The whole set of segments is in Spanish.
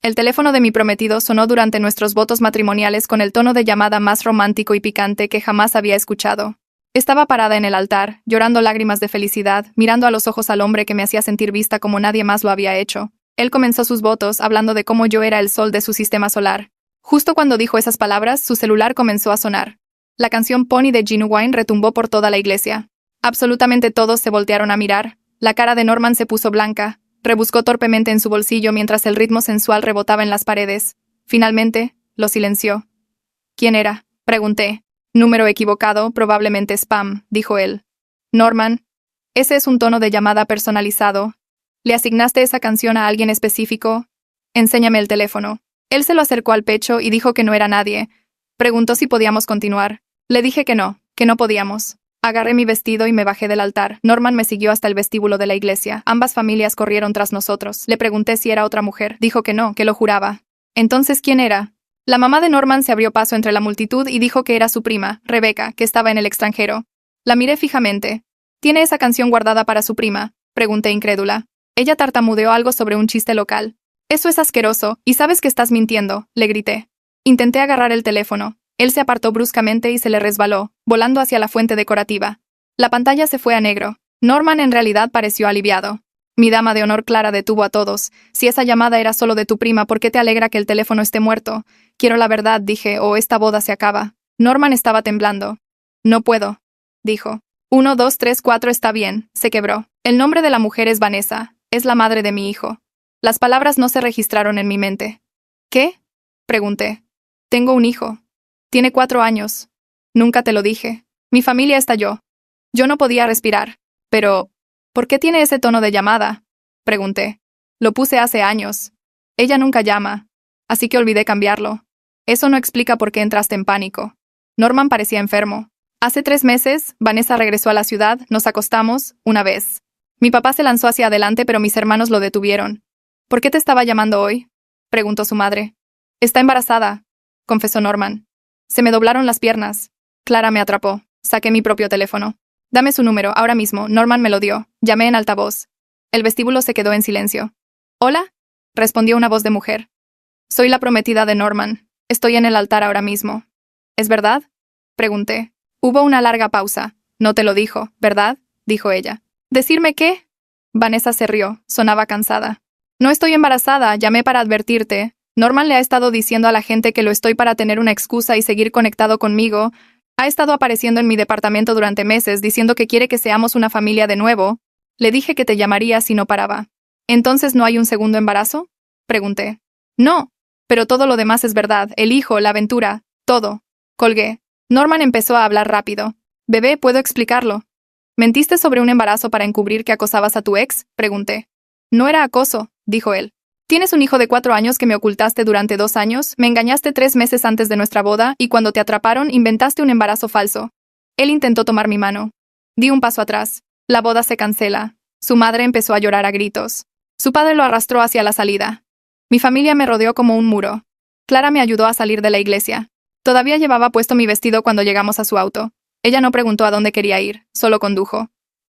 El teléfono de mi prometido sonó durante nuestros votos matrimoniales con el tono de llamada más romántico y picante que jamás había escuchado. Estaba parada en el altar, llorando lágrimas de felicidad, mirando a los ojos al hombre que me hacía sentir vista como nadie más lo había hecho. Él comenzó sus votos hablando de cómo yo era el sol de su sistema solar. Justo cuando dijo esas palabras, su celular comenzó a sonar. La canción Pony de Genuine retumbó por toda la iglesia. Absolutamente todos se voltearon a mirar. La cara de Norman se puso blanca. Rebuscó torpemente en su bolsillo mientras el ritmo sensual rebotaba en las paredes. Finalmente, lo silenció. ¿Quién era?, pregunté. Número equivocado, probablemente spam, dijo él. Norman, ese es un tono de llamada personalizado. ¿Le asignaste esa canción a alguien específico? Enséñame el teléfono. Él se lo acercó al pecho y dijo que no era nadie. Preguntó si podíamos continuar. Le dije que no podíamos. Agarré mi vestido y me bajé del altar. Norman me siguió hasta el vestíbulo de la iglesia. Ambas familias corrieron tras nosotros. Le pregunté si era otra mujer. Dijo que no, que lo juraba. Entonces, ¿quién era? La mamá de Norman se abrió paso entre la multitud y dijo que era su prima, Rebecca, que estaba en el extranjero. La miré fijamente. ¿Tiene esa canción guardada para su prima?, pregunté incrédula. Ella tartamudeó algo sobre un chiste local. Eso es asqueroso, y sabes que estás mintiendo, le grité. Intenté agarrar el teléfono. Él se apartó bruscamente y se le resbaló, volando hacia la fuente decorativa. La pantalla se fue a negro. Norman en realidad pareció aliviado. Mi dama de honor Clara detuvo a todos. Si esa llamada era solo de tu prima, ¿por qué te alegra que el teléfono esté muerto? Quiero la verdad, dije, o esta boda se acaba. Norman estaba temblando. No puedo, dijo. 1, 2, 3, 4 está bien, se quebró. El nombre de la mujer es Vanessa, es la madre de mi hijo. Las palabras no se registraron en mi mente. ¿Qué?, pregunté. Tengo un hijo. Tiene 4 años. Nunca te lo dije. Mi familia estalló. Yo no podía respirar. Pero, ¿por qué tiene ese tono de llamada?, pregunté. Lo puse hace años. Ella nunca llama. Así que olvidé cambiarlo. Eso no explica por qué entraste en pánico. Norman parecía enfermo. Hace 3 meses, Vanessa regresó a la ciudad, nos acostamos, una vez. Mi papá se lanzó hacia adelante, pero mis hermanos lo detuvieron. ¿Por qué te estaba llamando hoy?, preguntó su madre. Está embarazada, confesó Norman. Se me doblaron las piernas. Clara me atrapó. Saqué mi propio teléfono. Dame su número, ahora mismo. Norman me lo dio. Llamé en altavoz. El vestíbulo se quedó en silencio. ¿Hola?, respondió una voz de mujer. Soy la prometida de Norman. Estoy en el altar ahora mismo. ¿Es verdad?, pregunté. Hubo una larga pausa. No te lo dijo, ¿verdad?, dijo ella. ¿Decirme qué? Vanessa se rió. Sonaba cansada. No estoy embarazada, llamé para advertirte. Norman le ha estado diciendo a la gente que lo estoy para tener una excusa y seguir conectado conmigo. Ha estado apareciendo en mi departamento durante meses diciendo que quiere que seamos una familia de nuevo. Le dije que te llamaría si no paraba. ¿Entonces no hay un segundo embarazo?, pregunté. No, pero todo lo demás es verdad, el hijo, la aventura, todo. Colgué. Norman empezó a hablar rápido. Bebé, ¿puedo explicarlo? ¿Mentiste sobre un embarazo para encubrir que acosabas a tu ex?, pregunté. No era acoso, dijo él. Tienes un hijo de 4 años que me ocultaste durante 2 años, me engañaste 3 meses antes de nuestra boda y cuando te atraparon inventaste un embarazo falso. Él intentó tomar mi mano. Di un paso atrás. La boda se cancela. Su madre empezó a llorar a gritos. Su padre lo arrastró hacia la salida. Mi familia me rodeó como un muro. Clara me ayudó a salir de la iglesia. Todavía llevaba puesto mi vestido cuando llegamos a su auto. Ella no preguntó a dónde quería ir, solo condujo.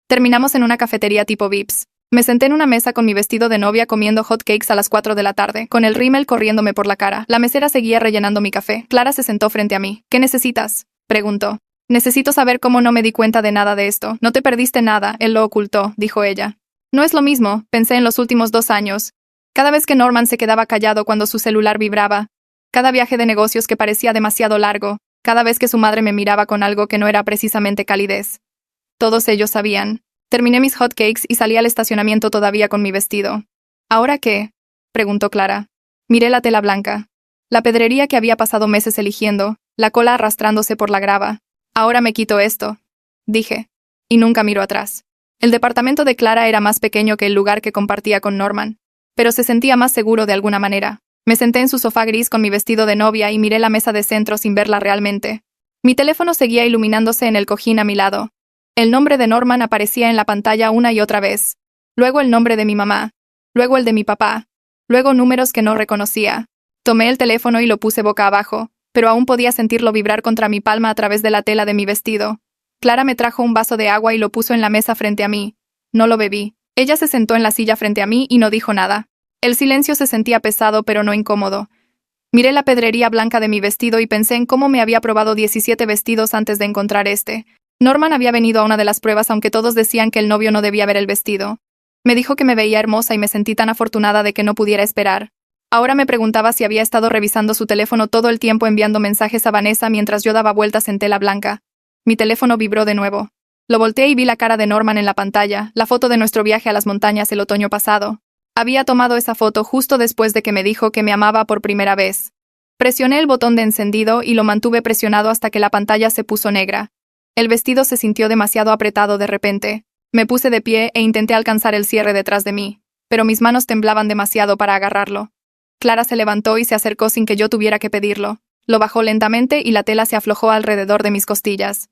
Terminamos en una cafetería tipo Vips. Me senté en una mesa con mi vestido de novia comiendo hot cakes a las 4 de la tarde, con el rímel corriéndome por la cara. La mesera seguía rellenando mi café. Clara se sentó frente a mí. ¿Qué necesitas?, preguntó. Necesito saber cómo no me di cuenta de nada de esto. No te perdiste nada, él lo ocultó, dijo ella. No es lo mismo, pensé en los últimos 2 años. Cada vez que Norman se quedaba callado cuando su celular vibraba. Cada viaje de negocios que parecía demasiado largo. Cada vez que su madre me miraba con algo que no era precisamente calidez. Todos ellos sabían. Terminé mis hotcakes y salí al estacionamiento todavía con mi vestido. ¿Ahora qué?, preguntó Clara. Miré la tela blanca. La pedrería que había pasado meses eligiendo, la cola arrastrándose por la grava. Ahora me quito esto, dije. Y nunca miro atrás. El departamento de Clara era más pequeño que el lugar que compartía con Norman. Pero se sentía más seguro de alguna manera. Me senté en su sofá gris con mi vestido de novia y miré la mesa de centro sin verla realmente. Mi teléfono seguía iluminándose en el cojín a mi lado. El nombre de Norman aparecía en la pantalla una y otra vez. Luego el nombre de mi mamá. Luego el de mi papá. Luego números que no reconocía. Tomé el teléfono y lo puse boca abajo, pero aún podía sentirlo vibrar contra mi palma a través de la tela de mi vestido. Clara me trajo un vaso de agua y lo puso en la mesa frente a mí. No lo bebí. Ella se sentó en la silla frente a mí y no dijo nada. El silencio se sentía pesado pero no incómodo. Miré la pedrería blanca de mi vestido y pensé en cómo me había probado 17 vestidos antes de encontrar este. Norman había venido a una de las pruebas aunque todos decían que el novio no debía ver el vestido. Me dijo que me veía hermosa y me sentí tan afortunada de que no pudiera esperar. Ahora me preguntaba si había estado revisando su teléfono todo el tiempo enviando mensajes a Vanessa mientras yo daba vueltas en tela blanca. Mi teléfono vibró de nuevo. Lo volteé y vi la cara de Norman en la pantalla, la foto de nuestro viaje a las montañas el otoño pasado. Había tomado esa foto justo después de que me dijo que me amaba por primera vez. Presioné el botón de encendido y lo mantuve presionado hasta que la pantalla se puso negra. El vestido se sintió demasiado apretado de repente. Me puse de pie e intenté alcanzar el cierre detrás de mí, pero mis manos temblaban demasiado para agarrarlo. Clara se levantó y se acercó sin que yo tuviera que pedirlo. Lo bajó lentamente y la tela se aflojó alrededor de mis costillas.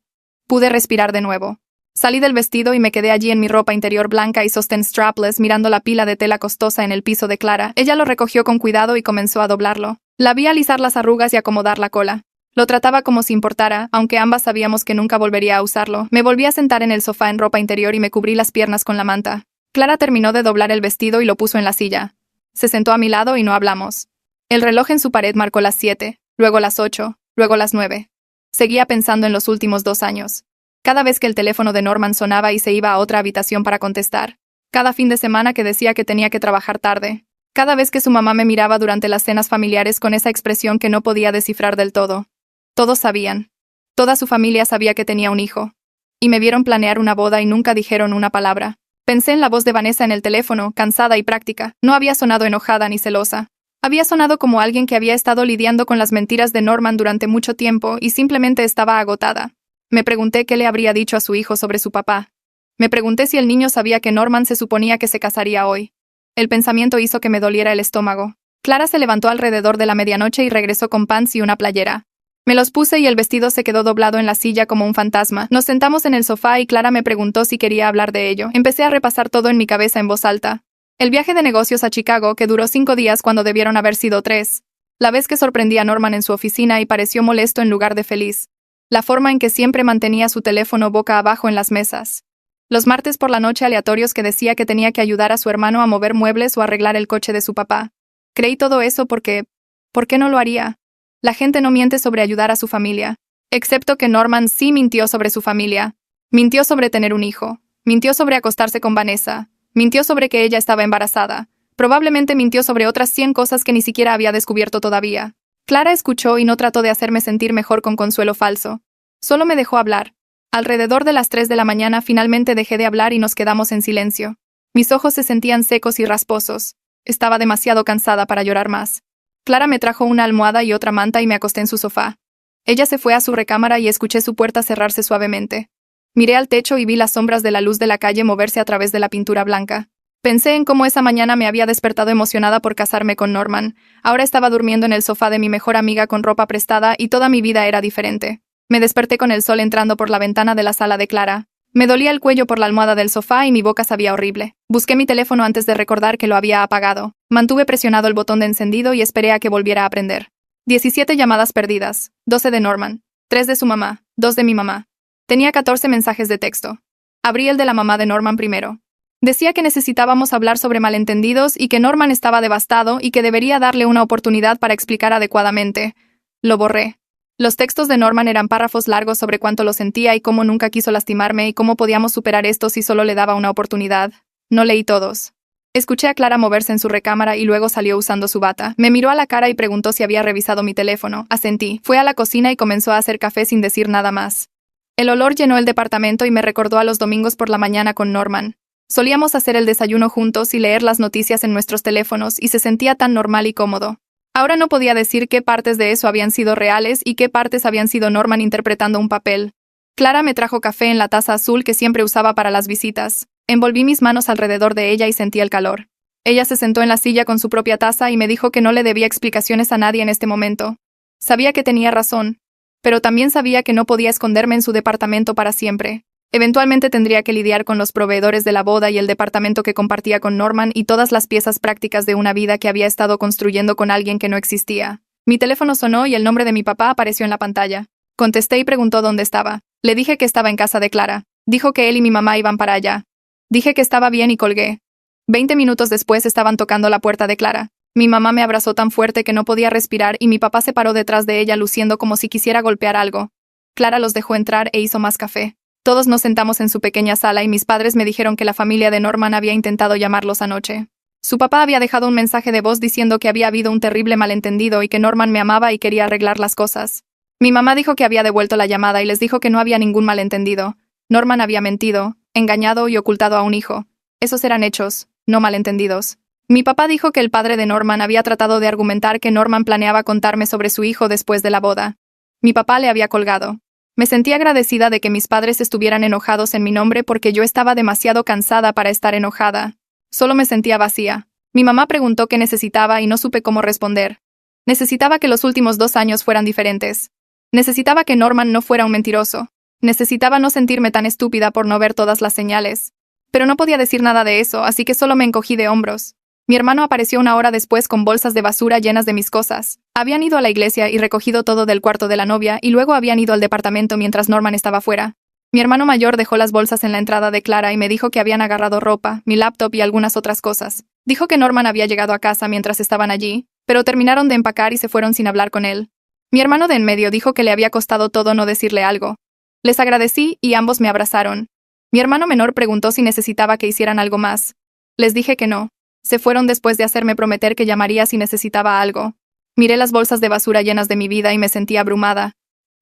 Pude respirar de nuevo. Salí del vestido y me quedé allí en mi ropa interior blanca y sostén strapless mirando la pila de tela costosa en el piso de Clara. Ella lo recogió con cuidado y comenzó a doblarlo. La vi alisar las arrugas y acomodar la cola. Lo trataba como si importara, aunque ambas sabíamos que nunca volvería a usarlo. Me volví a sentar en el sofá en ropa interior y me cubrí las piernas con la manta. Clara terminó de doblar el vestido y lo puso en la silla. Se sentó a mi lado y no hablamos. El reloj en su pared marcó las 7, luego las 8, luego las 9. Seguía pensando en los últimos 2 años. Cada vez que el teléfono de Norman sonaba y se iba a otra habitación para contestar. Cada fin de semana que decía que tenía que trabajar tarde. Cada vez que su mamá me miraba durante las cenas familiares con esa expresión que no podía descifrar del todo. Todos sabían. Toda su familia sabía que tenía un hijo. Y me vieron planear una boda y nunca dijeron una palabra. Pensé en la voz de Vanessa en el teléfono, cansada y práctica. No había sonado enojada ni celosa. Había sonado como alguien que había estado lidiando con las mentiras de Norman durante mucho tiempo y simplemente estaba agotada. Me pregunté qué le habría dicho a su hijo sobre su papá. Me pregunté si el niño sabía que Norman se suponía que se casaría hoy. El pensamiento hizo que me doliera el estómago. Clara se levantó alrededor de la medianoche y regresó con pants y una playera. Me los puse y el vestido se quedó doblado en la silla como un fantasma. Nos sentamos en el sofá y Clara me preguntó si quería hablar de ello. Empecé a repasar todo en mi cabeza en voz alta. El viaje de negocios a Chicago, que duró 5 días cuando debieron haber sido 3. La vez que sorprendí a Norman en su oficina y pareció molesto en lugar de feliz. La forma en que siempre mantenía su teléfono boca abajo en las mesas. Los martes por la noche aleatorios que decía que tenía que ayudar a su hermano a mover muebles o arreglar el coche de su papá. Creí todo eso porque... ¿por qué no lo haría? La gente no miente sobre ayudar a su familia. Excepto que Norman sí mintió sobre su familia. Mintió sobre tener un hijo. Mintió sobre acostarse con Vanessa. Mintió sobre que ella estaba embarazada. Probablemente mintió sobre otras 100 cosas que ni siquiera había descubierto todavía. Clara escuchó y no trató de hacerme sentir mejor con consuelo falso. Solo me dejó hablar. Alrededor de las 3 de la mañana finalmente dejé de hablar y nos quedamos en silencio. Mis ojos se sentían secos y rasposos. Estaba demasiado cansada para llorar más. Clara me trajo una almohada y otra manta y me acosté en su sofá. Ella se fue a su recámara y escuché su puerta cerrarse suavemente. Miré al techo y vi las sombras de la luz de la calle moverse a través de la pintura blanca. Pensé en cómo esa mañana me había despertado emocionada por casarme con Norman. Ahora estaba durmiendo en el sofá de mi mejor amiga con ropa prestada y toda mi vida era diferente. Me desperté con el sol entrando por la ventana de la sala de Clara. Me dolía el cuello por la almohada del sofá y mi boca sabía horrible. Busqué mi teléfono antes de recordar que lo había apagado. Mantuve presionado el botón de encendido y esperé a que volviera a prender. 17 llamadas perdidas. 12 de Norman. 3 de su mamá. 2 de mi mamá. Tenía 14 mensajes de texto. Abrí el de la mamá de Norman primero. Decía que necesitábamos hablar sobre malentendidos y que Norman estaba devastado y que debería darle una oportunidad para explicar adecuadamente. Lo borré. Los textos de Norman eran párrafos largos sobre cuánto lo sentía y cómo nunca quiso lastimarme y cómo podíamos superar esto si solo le daba una oportunidad. No leí todos. Escuché a Clara moverse en su recámara y luego salió usando su bata. Me miró a la cara y preguntó si había revisado mi teléfono. Asentí. Fue a la cocina y comenzó a hacer café sin decir nada más. El olor llenó el departamento y me recordó a los domingos por la mañana con Norman. Solíamos hacer el desayuno juntos y leer las noticias en nuestros teléfonos y se sentía tan normal y cómodo. Ahora no podía decir qué partes de eso habían sido reales y qué partes habían sido Norman interpretando un papel. Clara me trajo café en la taza azul que siempre usaba para las visitas. Envolví mis manos alrededor de ella y sentí el calor. Ella se sentó en la silla con su propia taza y me dijo que no le debía explicaciones a nadie en este momento. Sabía que tenía razón, pero también sabía que no podía esconderme en su departamento para siempre. Eventualmente tendría que lidiar con los proveedores de la boda y el departamento que compartía con Norman y todas las piezas prácticas de una vida que había estado construyendo con alguien que no existía. Mi teléfono sonó y el nombre de mi papá apareció en la pantalla. Contesté y preguntó dónde estaba. Le dije que estaba en casa de Clara. Dijo que él y mi mamá iban para allá. Dije que estaba bien y colgué. 20 minutos después estaban tocando la puerta de Clara. Mi mamá me abrazó tan fuerte que no podía respirar y mi papá se paró detrás de ella luciendo como si quisiera golpear algo. Clara los dejó entrar e hizo más café. Todos nos sentamos en su pequeña sala y mis padres me dijeron que la familia de Norman había intentado llamarlos anoche. Su papá había dejado un mensaje de voz diciendo que había habido un terrible malentendido y que Norman me amaba y quería arreglar las cosas. Mi mamá dijo que había devuelto la llamada y les dijo que no había ningún malentendido. Norman había mentido, engañado y ocultado a un hijo. Esos eran hechos, no malentendidos. Mi papá dijo que el padre de Norman había tratado de argumentar que Norman planeaba contarme sobre su hijo después de la boda. Mi papá le había colgado. Me sentí agradecida de que mis padres estuvieran enojados en mi nombre porque yo estaba demasiado cansada para estar enojada. Solo me sentía vacía. Mi mamá preguntó qué necesitaba y no supe cómo responder. Necesitaba que los últimos 2 años fueran diferentes. Necesitaba que Norman no fuera un mentiroso. Necesitaba no sentirme tan estúpida por no ver todas las señales. Pero no podía decir nada de eso, así que solo me encogí de hombros. Mi hermano apareció 1 hora después con bolsas de basura llenas de mis cosas. Habían ido a la iglesia y recogido todo del cuarto de la novia y luego habían ido al departamento mientras Norman estaba fuera. Mi hermano mayor dejó las bolsas en la entrada de Clara y me dijo que habían agarrado ropa, mi laptop y algunas otras cosas. Dijo que Norman había llegado a casa mientras estaban allí, pero terminaron de empacar y se fueron sin hablar con él. Mi hermano de en medio dijo que le había costado todo no decirle algo. Les agradecí y ambos me abrazaron. Mi hermano menor preguntó si necesitaba que hicieran algo más. Les dije que no. Se fueron después de hacerme prometer que llamaría si necesitaba algo. Miré las bolsas de basura llenas de mi vida y me sentí abrumada.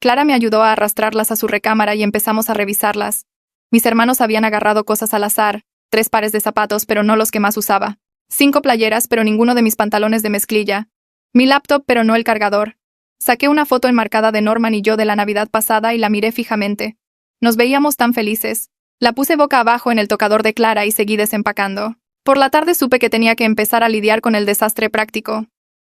Clara me ayudó a arrastrarlas a su recámara y empezamos a revisarlas. Mis hermanos habían agarrado cosas al azar, 3 pares de zapatos pero no los que más usaba, 5 playeras pero ninguno de mis pantalones de mezclilla, mi laptop pero no el cargador. Saqué una foto enmarcada de Norman y yo de la Navidad pasada y la miré fijamente. Nos veíamos tan felices. La puse boca abajo en el tocador de Clara y seguí desempacando. Por la tarde supe que tenía que empezar a lidiar con el desastre práctico.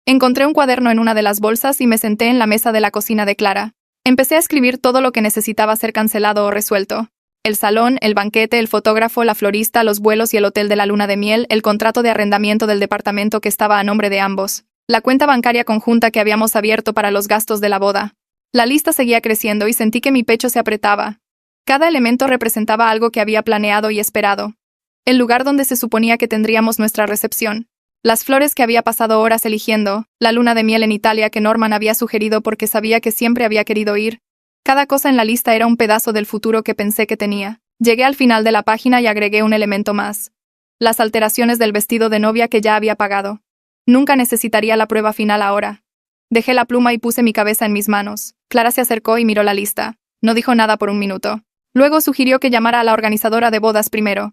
Encontré un cuaderno en una de las bolsas y me senté en la mesa de la cocina de Clara. Empecé a escribir todo lo que necesitaba ser cancelado o resuelto. El salón, el banquete, el fotógrafo, la florista, los vuelos y el hotel de la luna de miel, el contrato de arrendamiento del departamento que estaba a nombre de ambos, la cuenta bancaria conjunta que habíamos abierto para los gastos de la boda. La lista seguía creciendo y sentí que mi pecho se apretaba. Cada elemento representaba algo que había planeado y esperado. El lugar donde se suponía que tendríamos nuestra recepción. Las flores que había pasado horas eligiendo, la luna de miel en Italia que Norman había sugerido porque sabía que siempre había querido ir. Cada cosa en la lista era un pedazo del futuro que pensé que tenía. Llegué al final de la página y agregué un elemento más. Las alteraciones del vestido de novia que ya había pagado. Nunca necesitaría la prueba final ahora. Dejé la pluma y puse mi cabeza en mis manos. Clara se acercó y miró la lista. No dijo nada por un minuto. Luego sugirió que llamara a la organizadora de bodas primero.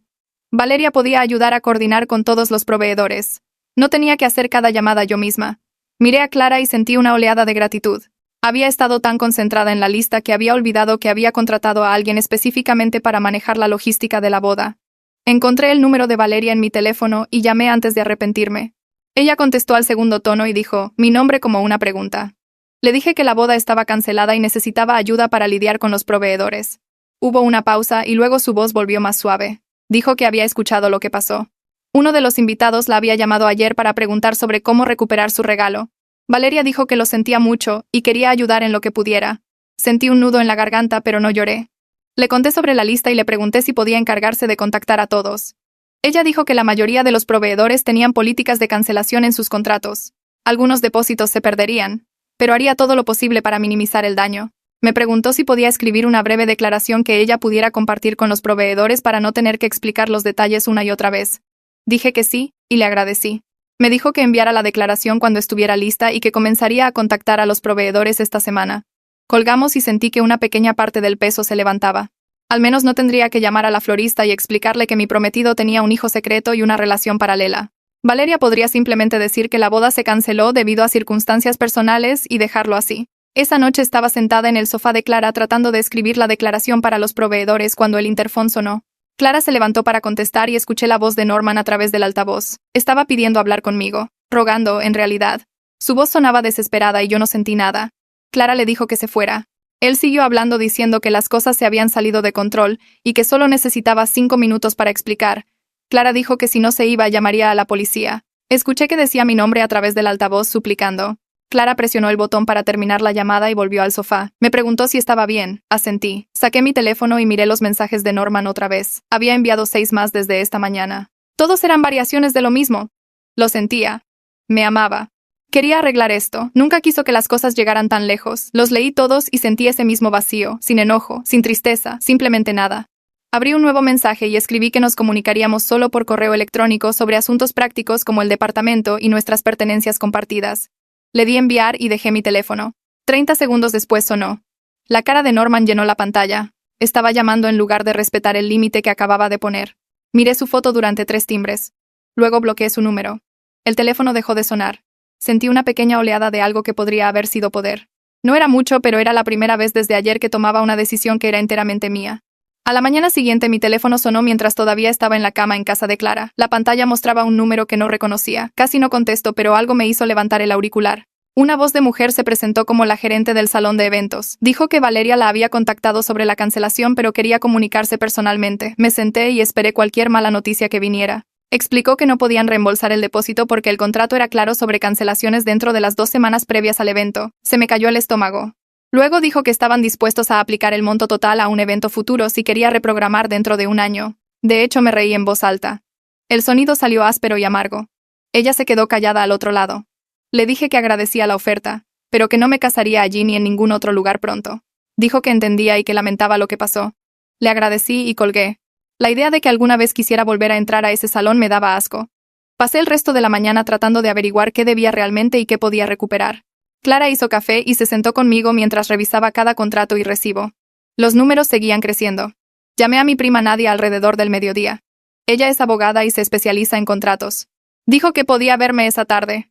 Valeria podía ayudar a coordinar con todos los proveedores. No tenía que hacer cada llamada yo misma. Miré a Clara y sentí una oleada de gratitud. Había estado tan concentrada en la lista que había olvidado que había contratado a alguien específicamente para manejar la logística de la boda. Encontré el número de Valeria en mi teléfono y llamé antes de arrepentirme. Ella contestó al segundo tono y dijo, mi nombre como una pregunta. Le dije que la boda estaba cancelada y necesitaba ayuda para lidiar con los proveedores. Hubo una pausa y luego su voz volvió más suave. Dijo que había escuchado lo que pasó. Uno de los invitados la había llamado ayer para preguntar sobre cómo recuperar su regalo. Valeria dijo que lo sentía mucho y quería ayudar en lo que pudiera. Sentí un nudo en la garganta, pero no lloré. Le conté sobre la lista y le pregunté si podía encargarse de contactar a todos. Ella dijo que la mayoría de los proveedores tenían políticas de cancelación en sus contratos. Algunos depósitos se perderían, pero haría todo lo posible para minimizar el daño. Me preguntó si podía escribir una breve declaración que ella pudiera compartir con los proveedores para no tener que explicar los detalles una y otra vez. Dije que sí, y le agradecí. Me dijo que enviara la declaración cuando estuviera lista y que comenzaría a contactar a los proveedores esta semana. Colgamos y sentí que una pequeña parte del peso se levantaba. Al menos no tendría que llamar a la florista y explicarle que mi prometido tenía un hijo secreto y una relación paralela. Valeria podría simplemente decir que la boda se canceló debido a circunstancias personales y dejarlo así. Esa noche estaba sentada en el sofá de Clara tratando de escribir la declaración para los proveedores cuando el interfón sonó. Clara se levantó para contestar y escuché la voz de Norman a través del altavoz. Estaba pidiendo hablar conmigo, rogando, en realidad. Su voz sonaba desesperada y yo no sentí nada. Clara le dijo que se fuera. Él siguió hablando diciendo que las cosas se habían salido de control y que solo necesitaba 5 minutos para explicar. Clara dijo que si no se iba llamaría a la policía. Escuché que decía mi nombre a través del altavoz suplicando. Clara presionó el botón para terminar la llamada y volvió al sofá. Me preguntó si estaba bien. Asentí. Saqué mi teléfono y miré los mensajes de Norman otra vez. Había enviado 6 más desde esta mañana. Todos eran variaciones de lo mismo. Lo sentía. Me amaba. Quería arreglar esto. Nunca quiso que las cosas llegaran tan lejos. Los leí todos y sentí ese mismo vacío, sin enojo, sin tristeza, simplemente nada. Abrí un nuevo mensaje y escribí que nos comunicaríamos solo por correo electrónico sobre asuntos prácticos como el departamento y nuestras pertenencias compartidas. Le di enviar y dejé mi teléfono. 30 segundos después sonó. La cara de Norman llenó la pantalla. Estaba llamando en lugar de respetar el límite que acababa de poner. Miré su foto durante 3 timbres. Luego bloqueé su número. El teléfono dejó de sonar. Sentí una pequeña oleada de algo que podría haber sido poder. No era mucho, pero era la primera vez desde ayer que tomaba una decisión que era enteramente mía. A la mañana siguiente mi teléfono sonó mientras todavía estaba en la cama en casa de Clara. La pantalla mostraba un número que no reconocía. Casi no contesto, pero algo me hizo levantar el auricular. Una voz de mujer se presentó como la gerente del salón de eventos. Dijo que Valeria la había contactado sobre la cancelación, pero quería comunicarse personalmente. Me senté y esperé cualquier mala noticia que viniera. Explicó que no podían reembolsar el depósito porque el contrato era claro sobre cancelaciones dentro de las 2 semanas previas al evento. Se me cayó el estómago. Luego dijo que estaban dispuestos a aplicar el monto total a un evento futuro si quería reprogramar dentro de un año. De hecho, me reí en voz alta. El sonido salió áspero y amargo. Ella se quedó callada al otro lado. Le dije que agradecía la oferta, pero que no me casaría allí ni en ningún otro lugar pronto. Dijo que entendía y que lamentaba lo que pasó. Le agradecí y colgué. La idea de que alguna vez quisiera volver a entrar a ese salón me daba asco. Pasé el resto de la mañana tratando de averiguar qué debía realmente y qué podía recuperar. Clara hizo café y se sentó conmigo mientras revisaba cada contrato y recibo. Los números seguían creciendo. Llamé a mi prima Nadia alrededor del mediodía. Ella es abogada y se especializa en contratos. Dijo que podía verme esa tarde.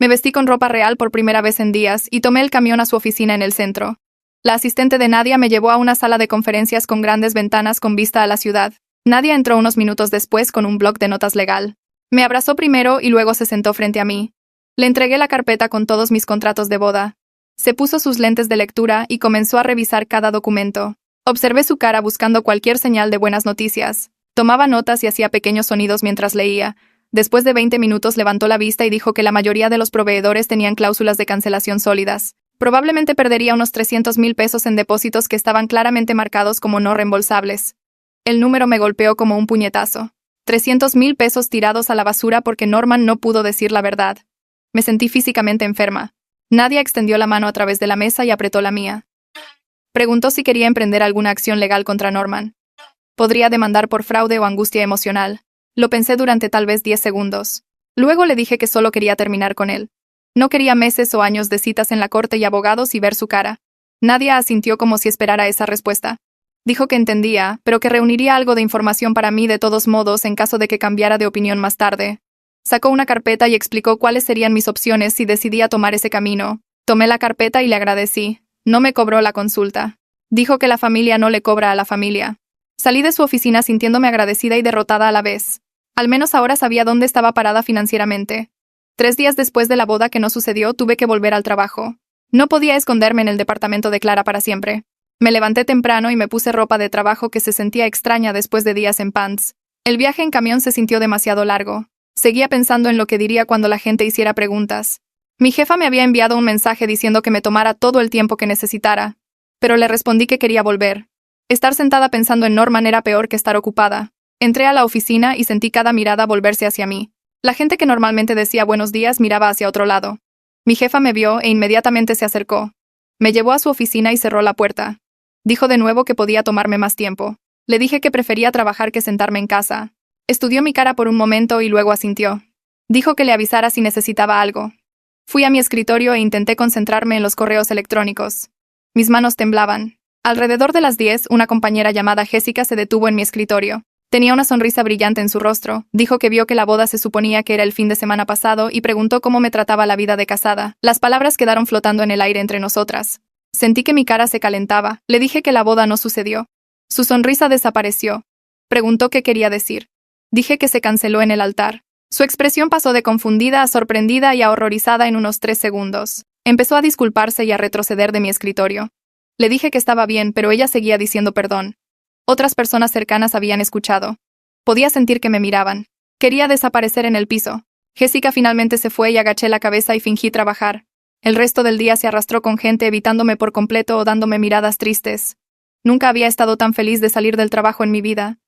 Me vestí con ropa real por primera vez en días y tomé el camión a su oficina en el centro. La asistente de Nadia me llevó a una sala de conferencias con grandes ventanas con vista a la ciudad. Nadia entró unos minutos después con un bloc de notas legal. Me abrazó primero y luego se sentó frente a mí. Le entregué la carpeta con todos mis contratos de boda. Se puso sus lentes de lectura y comenzó a revisar cada documento. Observé su cara buscando cualquier señal de buenas noticias. Tomaba notas y hacía pequeños sonidos mientras leía. Después de 20 minutos levantó la vista y dijo que la mayoría de los proveedores tenían cláusulas de cancelación sólidas. Probablemente perdería unos 300,000 pesos en depósitos que estaban claramente marcados como no reembolsables. El número me golpeó como un puñetazo. 300,000 pesos tirados a la basura porque Norman no pudo decir la verdad. Me sentí físicamente enferma. Nadia extendió la mano a través de la mesa y apretó la mía. Preguntó si quería emprender alguna acción legal contra Norman. Podría demandar por fraude o angustia emocional. Lo pensé durante tal vez 10 segundos. Luego le dije que solo quería terminar con él. No quería meses o años de citas en la corte y abogados y ver su cara. Nadia asintió como si esperara esa respuesta. Dijo que entendía, pero que reuniría algo de información para mí de todos modos en caso de que cambiara de opinión más tarde. Sacó una carpeta y explicó cuáles serían mis opciones si decidía tomar ese camino. Tomé la carpeta y le agradecí. No me cobró la consulta. Dijo que la familia no le cobra a la familia. Salí de su oficina sintiéndome agradecida y derrotada a la vez. Al menos ahora sabía dónde estaba parada financieramente. 3 días después de la boda que no sucedió, tuve que volver al trabajo. No podía esconderme en el departamento de Clara para siempre. Me levanté temprano y me puse ropa de trabajo que se sentía extraña después de días en pants. El viaje en camión se sintió demasiado largo. Seguía pensando en lo que diría cuando la gente hiciera preguntas. Mi jefa me había enviado un mensaje diciendo que me tomara todo el tiempo que necesitara, pero le respondí que quería volver. Estar sentada pensando en Norman era peor que estar ocupada. Entré a la oficina y sentí cada mirada volverse hacia mí. La gente que normalmente decía buenos días miraba hacia otro lado. Mi jefa me vio e inmediatamente se acercó. Me llevó a su oficina y cerró la puerta. Dijo de nuevo que podía tomarme más tiempo. Le dije que prefería trabajar que sentarme en casa. Estudió mi cara por un momento y luego asintió. Dijo que le avisara si necesitaba algo. Fui a mi escritorio e intenté concentrarme en los correos electrónicos. Mis manos temblaban. Alrededor de las 10, una compañera llamada Jessica se detuvo en mi escritorio. Tenía una sonrisa brillante en su rostro. Dijo que vio que la boda se suponía que era el fin de semana pasado y preguntó cómo me trataba la vida de casada. Las palabras quedaron flotando en el aire entre nosotras. Sentí que mi cara se calentaba. Le dije que la boda no sucedió. Su sonrisa desapareció. Preguntó qué quería decir. Dije que se canceló en el altar. Su expresión pasó de confundida a sorprendida y a horrorizada en unos 3 segundos. Empezó a disculparse y a retroceder de mi escritorio. Le dije que estaba bien, pero ella seguía diciendo perdón. Otras personas cercanas habían escuchado. Podía sentir que me miraban. Quería desaparecer en el piso. Jessica finalmente se fue y agaché la cabeza y fingí trabajar. El resto del día se arrastró con gente evitándome por completo o dándome miradas tristes. Nunca había estado tan feliz de salir del trabajo en mi vida.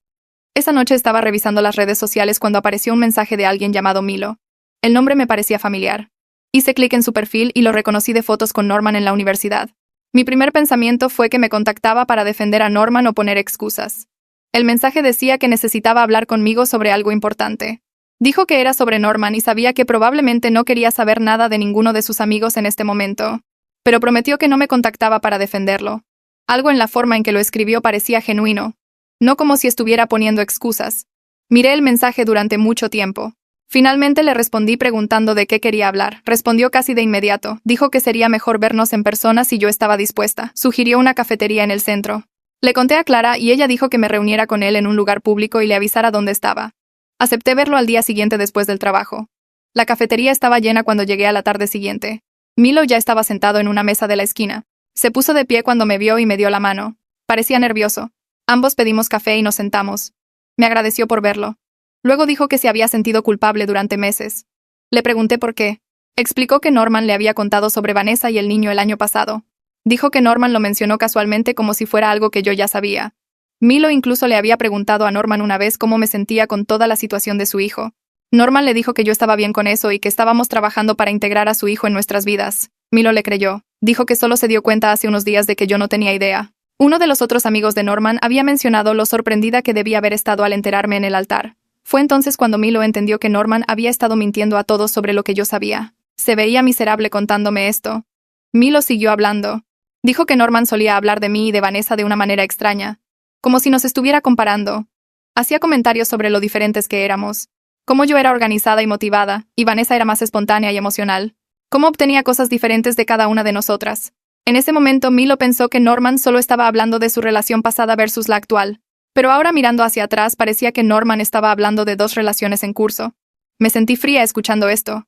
Esa noche estaba revisando las redes sociales cuando apareció un mensaje de alguien llamado Milo. El nombre me parecía familiar. Hice clic en su perfil y lo reconocí de fotos con Norman en la universidad. Mi primer pensamiento fue que me contactaba para defender a Norman o poner excusas. El mensaje decía que necesitaba hablar conmigo sobre algo importante. Dijo que era sobre Norman y sabía que probablemente no quería saber nada de ninguno de sus amigos en este momento, pero prometió que no me contactaba para defenderlo. Algo en la forma en que lo escribió parecía genuino, no como si estuviera poniendo excusas. Miré el mensaje durante mucho tiempo. Finalmente le respondí preguntando de qué quería hablar. Respondió casi de inmediato. Dijo que sería mejor vernos en persona si yo estaba dispuesta. Sugirió una cafetería en el centro. Le conté a Clara y ella dijo que me reuniera con él en un lugar público y le avisara dónde estaba. Acepté verlo al día siguiente después del trabajo. La cafetería estaba llena cuando llegué a la tarde siguiente. Milo ya estaba sentado en una mesa de la esquina. Se puso de pie cuando me vio y me dio la mano. Parecía nervioso. Ambos pedimos café y nos sentamos. Me agradeció por verlo. Luego dijo que se había sentido culpable durante meses. Le pregunté por qué. Explicó que Norman le había contado sobre Vanessa y el niño el año pasado. Dijo que Norman lo mencionó casualmente como si fuera algo que yo ya sabía. Milo incluso le había preguntado a Norman una vez cómo me sentía con toda la situación de su hijo. Norman le dijo que yo estaba bien con eso y que estábamos trabajando para integrar a su hijo en nuestras vidas. Milo le creyó. Dijo que solo se dio cuenta hace unos días de que yo no tenía idea. Uno de los otros amigos de Norman había mencionado lo sorprendida que debía haber estado al enterarme en el altar. Fue entonces cuando Milo entendió que Norman había estado mintiendo a todos sobre lo que yo sabía. Se veía miserable contándome esto. Milo siguió hablando. Dijo que Norman solía hablar de mí y de Vanessa de una manera extraña, como si nos estuviera comparando. Hacía comentarios sobre lo diferentes que éramos, cómo yo era organizada y motivada, y Vanessa era más espontánea y emocional, cómo obtenía cosas diferentes de cada una de nosotras. En ese momento Milo pensó que Norman solo estaba hablando de su relación pasada versus la actual, pero ahora mirando hacia atrás parecía que Norman estaba hablando de dos relaciones en curso. Me sentí fría escuchando esto.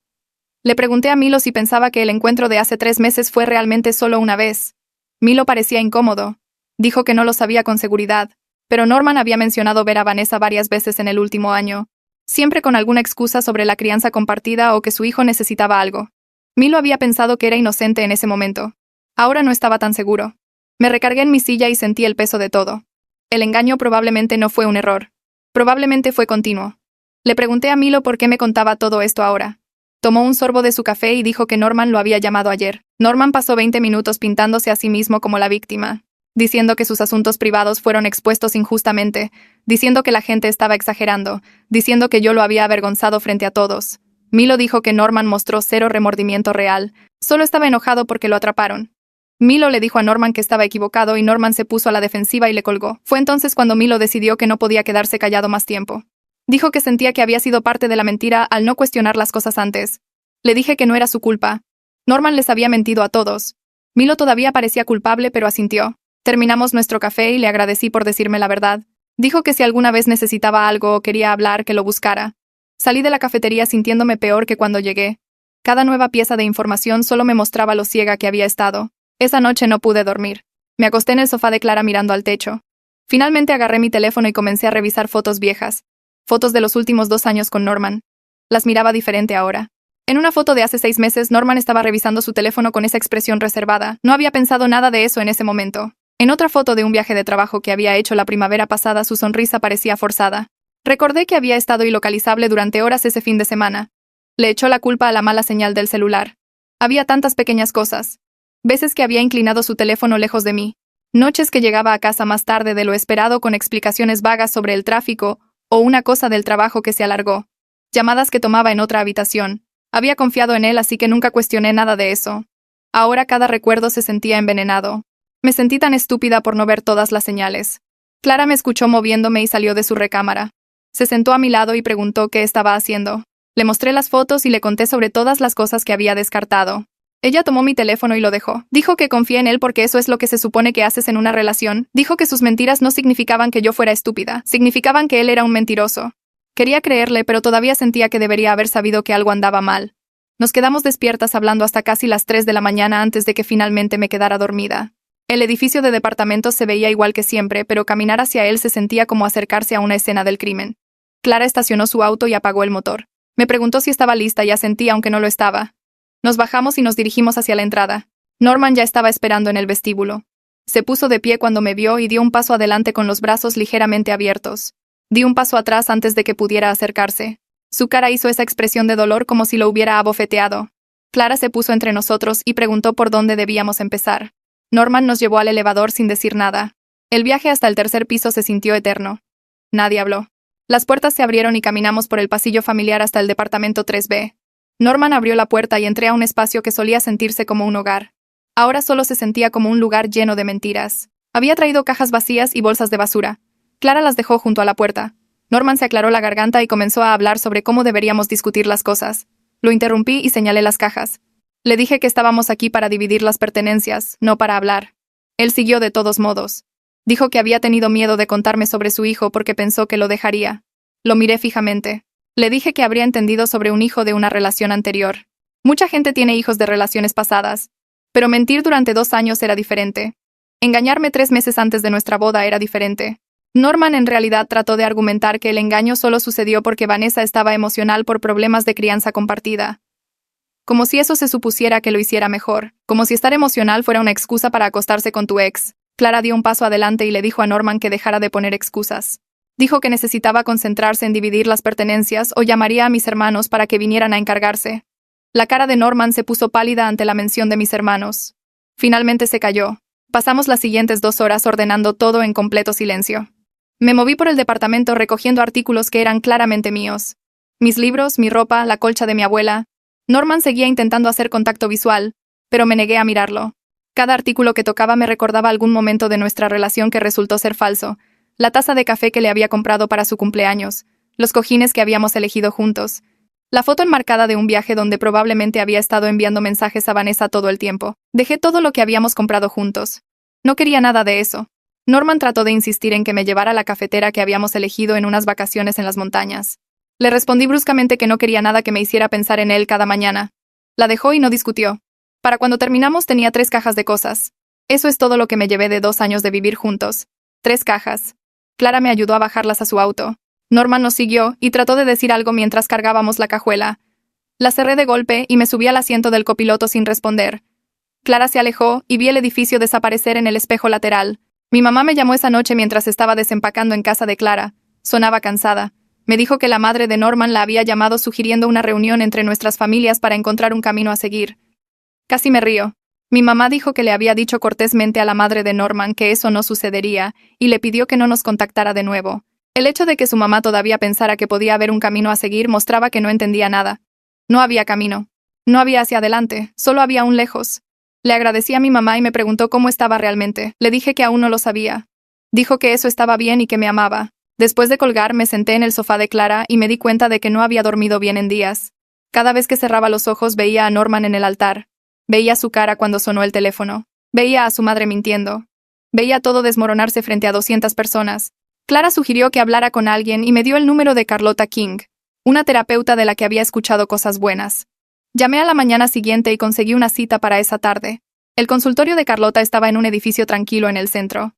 Le pregunté a Milo si pensaba que el encuentro de hace 3 meses fue realmente solo una vez. Milo parecía incómodo. Dijo que no lo sabía con seguridad, pero Norman había mencionado ver a Vanessa varias veces en el último año, siempre con alguna excusa sobre la crianza compartida o que su hijo necesitaba algo. Milo había pensado que era inocente en ese momento. Ahora no estaba tan seguro. Me recargué en mi silla y sentí el peso de todo. El engaño probablemente no fue un error. Probablemente fue continuo. Le pregunté a Milo por qué me contaba todo esto ahora. Tomó un sorbo de su café y dijo que Norman lo había llamado ayer. Norman pasó 20 minutos pintándose a sí mismo como la víctima, diciendo que sus asuntos privados fueron expuestos injustamente, diciendo que la gente estaba exagerando, diciendo que yo lo había avergonzado frente a todos. Milo dijo que Norman mostró cero remordimiento real, solo estaba enojado porque lo atraparon. Milo le dijo a Norman que estaba equivocado y Norman se puso a la defensiva y le colgó. Fue entonces cuando Milo decidió que no podía quedarse callado más tiempo. Dijo que sentía que había sido parte de la mentira al no cuestionar las cosas antes. Le dije que no era su culpa. Norman les había mentido a todos. Milo todavía parecía culpable, pero asintió. Terminamos nuestro café y le agradecí por decirme la verdad. Dijo que si alguna vez necesitaba algo o quería hablar, que lo buscara. Salí de la cafetería sintiéndome peor que cuando llegué. Cada nueva pieza de información solo me mostraba lo ciega que había estado. Esa noche no pude dormir. Me acosté en el sofá de Clara mirando al techo. Finalmente agarré mi teléfono y comencé a revisar fotos viejas. Fotos de los últimos 2 años con Norman. Las miraba diferente ahora. En una foto de hace 6 meses, Norman estaba revisando su teléfono con esa expresión reservada. No había pensado nada de eso en ese momento. En otra foto de un viaje de trabajo que había hecho la primavera pasada, su sonrisa parecía forzada. Recordé que había estado ilocalizable durante horas ese fin de semana. Le echó la culpa a la mala señal del celular. Había tantas pequeñas cosas. Veces que había inclinado su teléfono lejos de mí. Noches que llegaba a casa más tarde de lo esperado con explicaciones vagas sobre el tráfico o una cosa del trabajo que se alargó. Llamadas que tomaba en otra habitación. Había confiado en él, así que nunca cuestioné nada de eso. Ahora cada recuerdo se sentía envenenado. Me sentí tan estúpida por no ver todas las señales. Clara me escuchó moviéndome y salió de su recámara. Se sentó a mi lado y preguntó qué estaba haciendo. Le mostré las fotos y le conté sobre todas las cosas que había descartado. Ella tomó mi teléfono y lo dejó. Dijo que confía en él porque eso es lo que se supone que haces en una relación. Dijo que sus mentiras no significaban que yo fuera estúpida, significaban que él era un mentiroso. Quería creerle, pero todavía sentía que debería haber sabido que algo andaba mal. Nos quedamos despiertas hablando hasta casi las 3 de la mañana antes de que finalmente me quedara dormida. El edificio de departamentos se veía igual que siempre, pero caminar hacia él se sentía como acercarse a una escena del crimen. Clara estacionó su auto y apagó el motor. Me preguntó si estaba lista y asentí aunque no lo estaba. Nos bajamos y nos dirigimos hacia la entrada. Norman ya estaba esperando en el vestíbulo. Se puso de pie cuando me vio y dio un paso adelante con los brazos ligeramente abiertos. Di un paso atrás antes de que pudiera acercarse. Su cara hizo esa expresión de dolor como si lo hubiera abofeteado. Clara se puso entre nosotros y preguntó por dónde debíamos empezar. Norman nos llevó al elevador sin decir nada. El viaje hasta el tercer piso se sintió eterno. Nadie habló. Las puertas se abrieron y caminamos por el pasillo familiar hasta el departamento 3B. Norman abrió la puerta y entré a un espacio que solía sentirse como un hogar. Ahora solo se sentía como un lugar lleno de mentiras. Había traído cajas vacías y bolsas de basura. Clara las dejó junto a la puerta. Norman se aclaró la garganta y comenzó a hablar sobre cómo deberíamos discutir las cosas. Lo interrumpí y señalé las cajas. Le dije que estábamos aquí para dividir las pertenencias, no para hablar. Él siguió de todos modos. Dijo que había tenido miedo de contarme sobre su hijo porque pensó que lo dejaría. Lo miré fijamente. Le dije que habría entendido sobre un hijo de una relación anterior. Mucha gente tiene hijos de relaciones pasadas. Pero mentir durante 2 años era diferente. Engañarme 3 meses antes de nuestra boda era diferente. Norman en realidad trató de argumentar que el engaño solo sucedió porque Vanessa estaba emocional por problemas de crianza compartida. Como si eso se supusiera que lo hiciera mejor. Como si estar emocional fuera una excusa para acostarse con tu ex. Clara dio un paso adelante y le dijo a Norman que dejara de poner excusas. Dijo que necesitaba concentrarse en dividir las pertenencias o llamaría a mis hermanos para que vinieran a encargarse. La cara de Norman se puso pálida ante la mención de mis hermanos. Finalmente se calló. Pasamos las siguientes 2 horas ordenando todo en completo silencio. Me moví por el departamento recogiendo artículos que eran claramente míos. Mis libros, mi ropa, la colcha de mi abuela. Norman seguía intentando hacer contacto visual, pero me negué a mirarlo. Cada artículo que tocaba me recordaba algún momento de nuestra relación que resultó ser falso. La taza de café que le había comprado para su cumpleaños, los cojines que habíamos elegido juntos, la foto enmarcada de un viaje donde probablemente había estado enviando mensajes a Vanessa todo el tiempo. Dejé todo lo que habíamos comprado juntos. No quería nada de eso. Norman trató de insistir en que me llevara a la cafetera que habíamos elegido en unas vacaciones en las montañas. Le respondí bruscamente que no quería nada que me hiciera pensar en él cada mañana. La dejó y no discutió. Para cuando terminamos tenía 3 cajas de cosas. Eso es todo lo que me llevé de 2 años de vivir juntos. 3 cajas. Clara me ayudó a bajarlas a su auto. Norman nos siguió y trató de decir algo mientras cargábamos la cajuela. La cerré de golpe y me subí al asiento del copiloto sin responder. Clara se alejó y vi el edificio desaparecer en el espejo lateral. Mi mamá me llamó esa noche mientras estaba desempacando en casa de Clara. Sonaba cansada. Me dijo que la madre de Norman la había llamado sugiriendo una reunión entre nuestras familias para encontrar un camino a seguir. Casi me río. Mi mamá dijo que le había dicho cortésmente a la madre de Norman que eso no sucedería, y le pidió que no nos contactara de nuevo. El hecho de que su mamá todavía pensara que podía haber un camino a seguir mostraba que no entendía nada. No había camino. No había hacia adelante, solo había un lejos. Le agradecí a mi mamá y me preguntó cómo estaba realmente. Le dije que aún no lo sabía. Dijo que eso estaba bien y que me amaba. Después de colgar, me senté en el sofá de Clara y me di cuenta de que no había dormido bien en días. Cada vez que cerraba los ojos veía a Norman en el altar. Veía su cara cuando sonó el teléfono. Veía a su madre mintiendo. Veía todo desmoronarse frente a 200 personas. Clara sugirió que hablara con alguien y me dio el número de Carlota King, una terapeuta de la que había escuchado cosas buenas. Llamé a la mañana siguiente y conseguí una cita para esa tarde. El consultorio de Carlota estaba en un edificio tranquilo en el centro.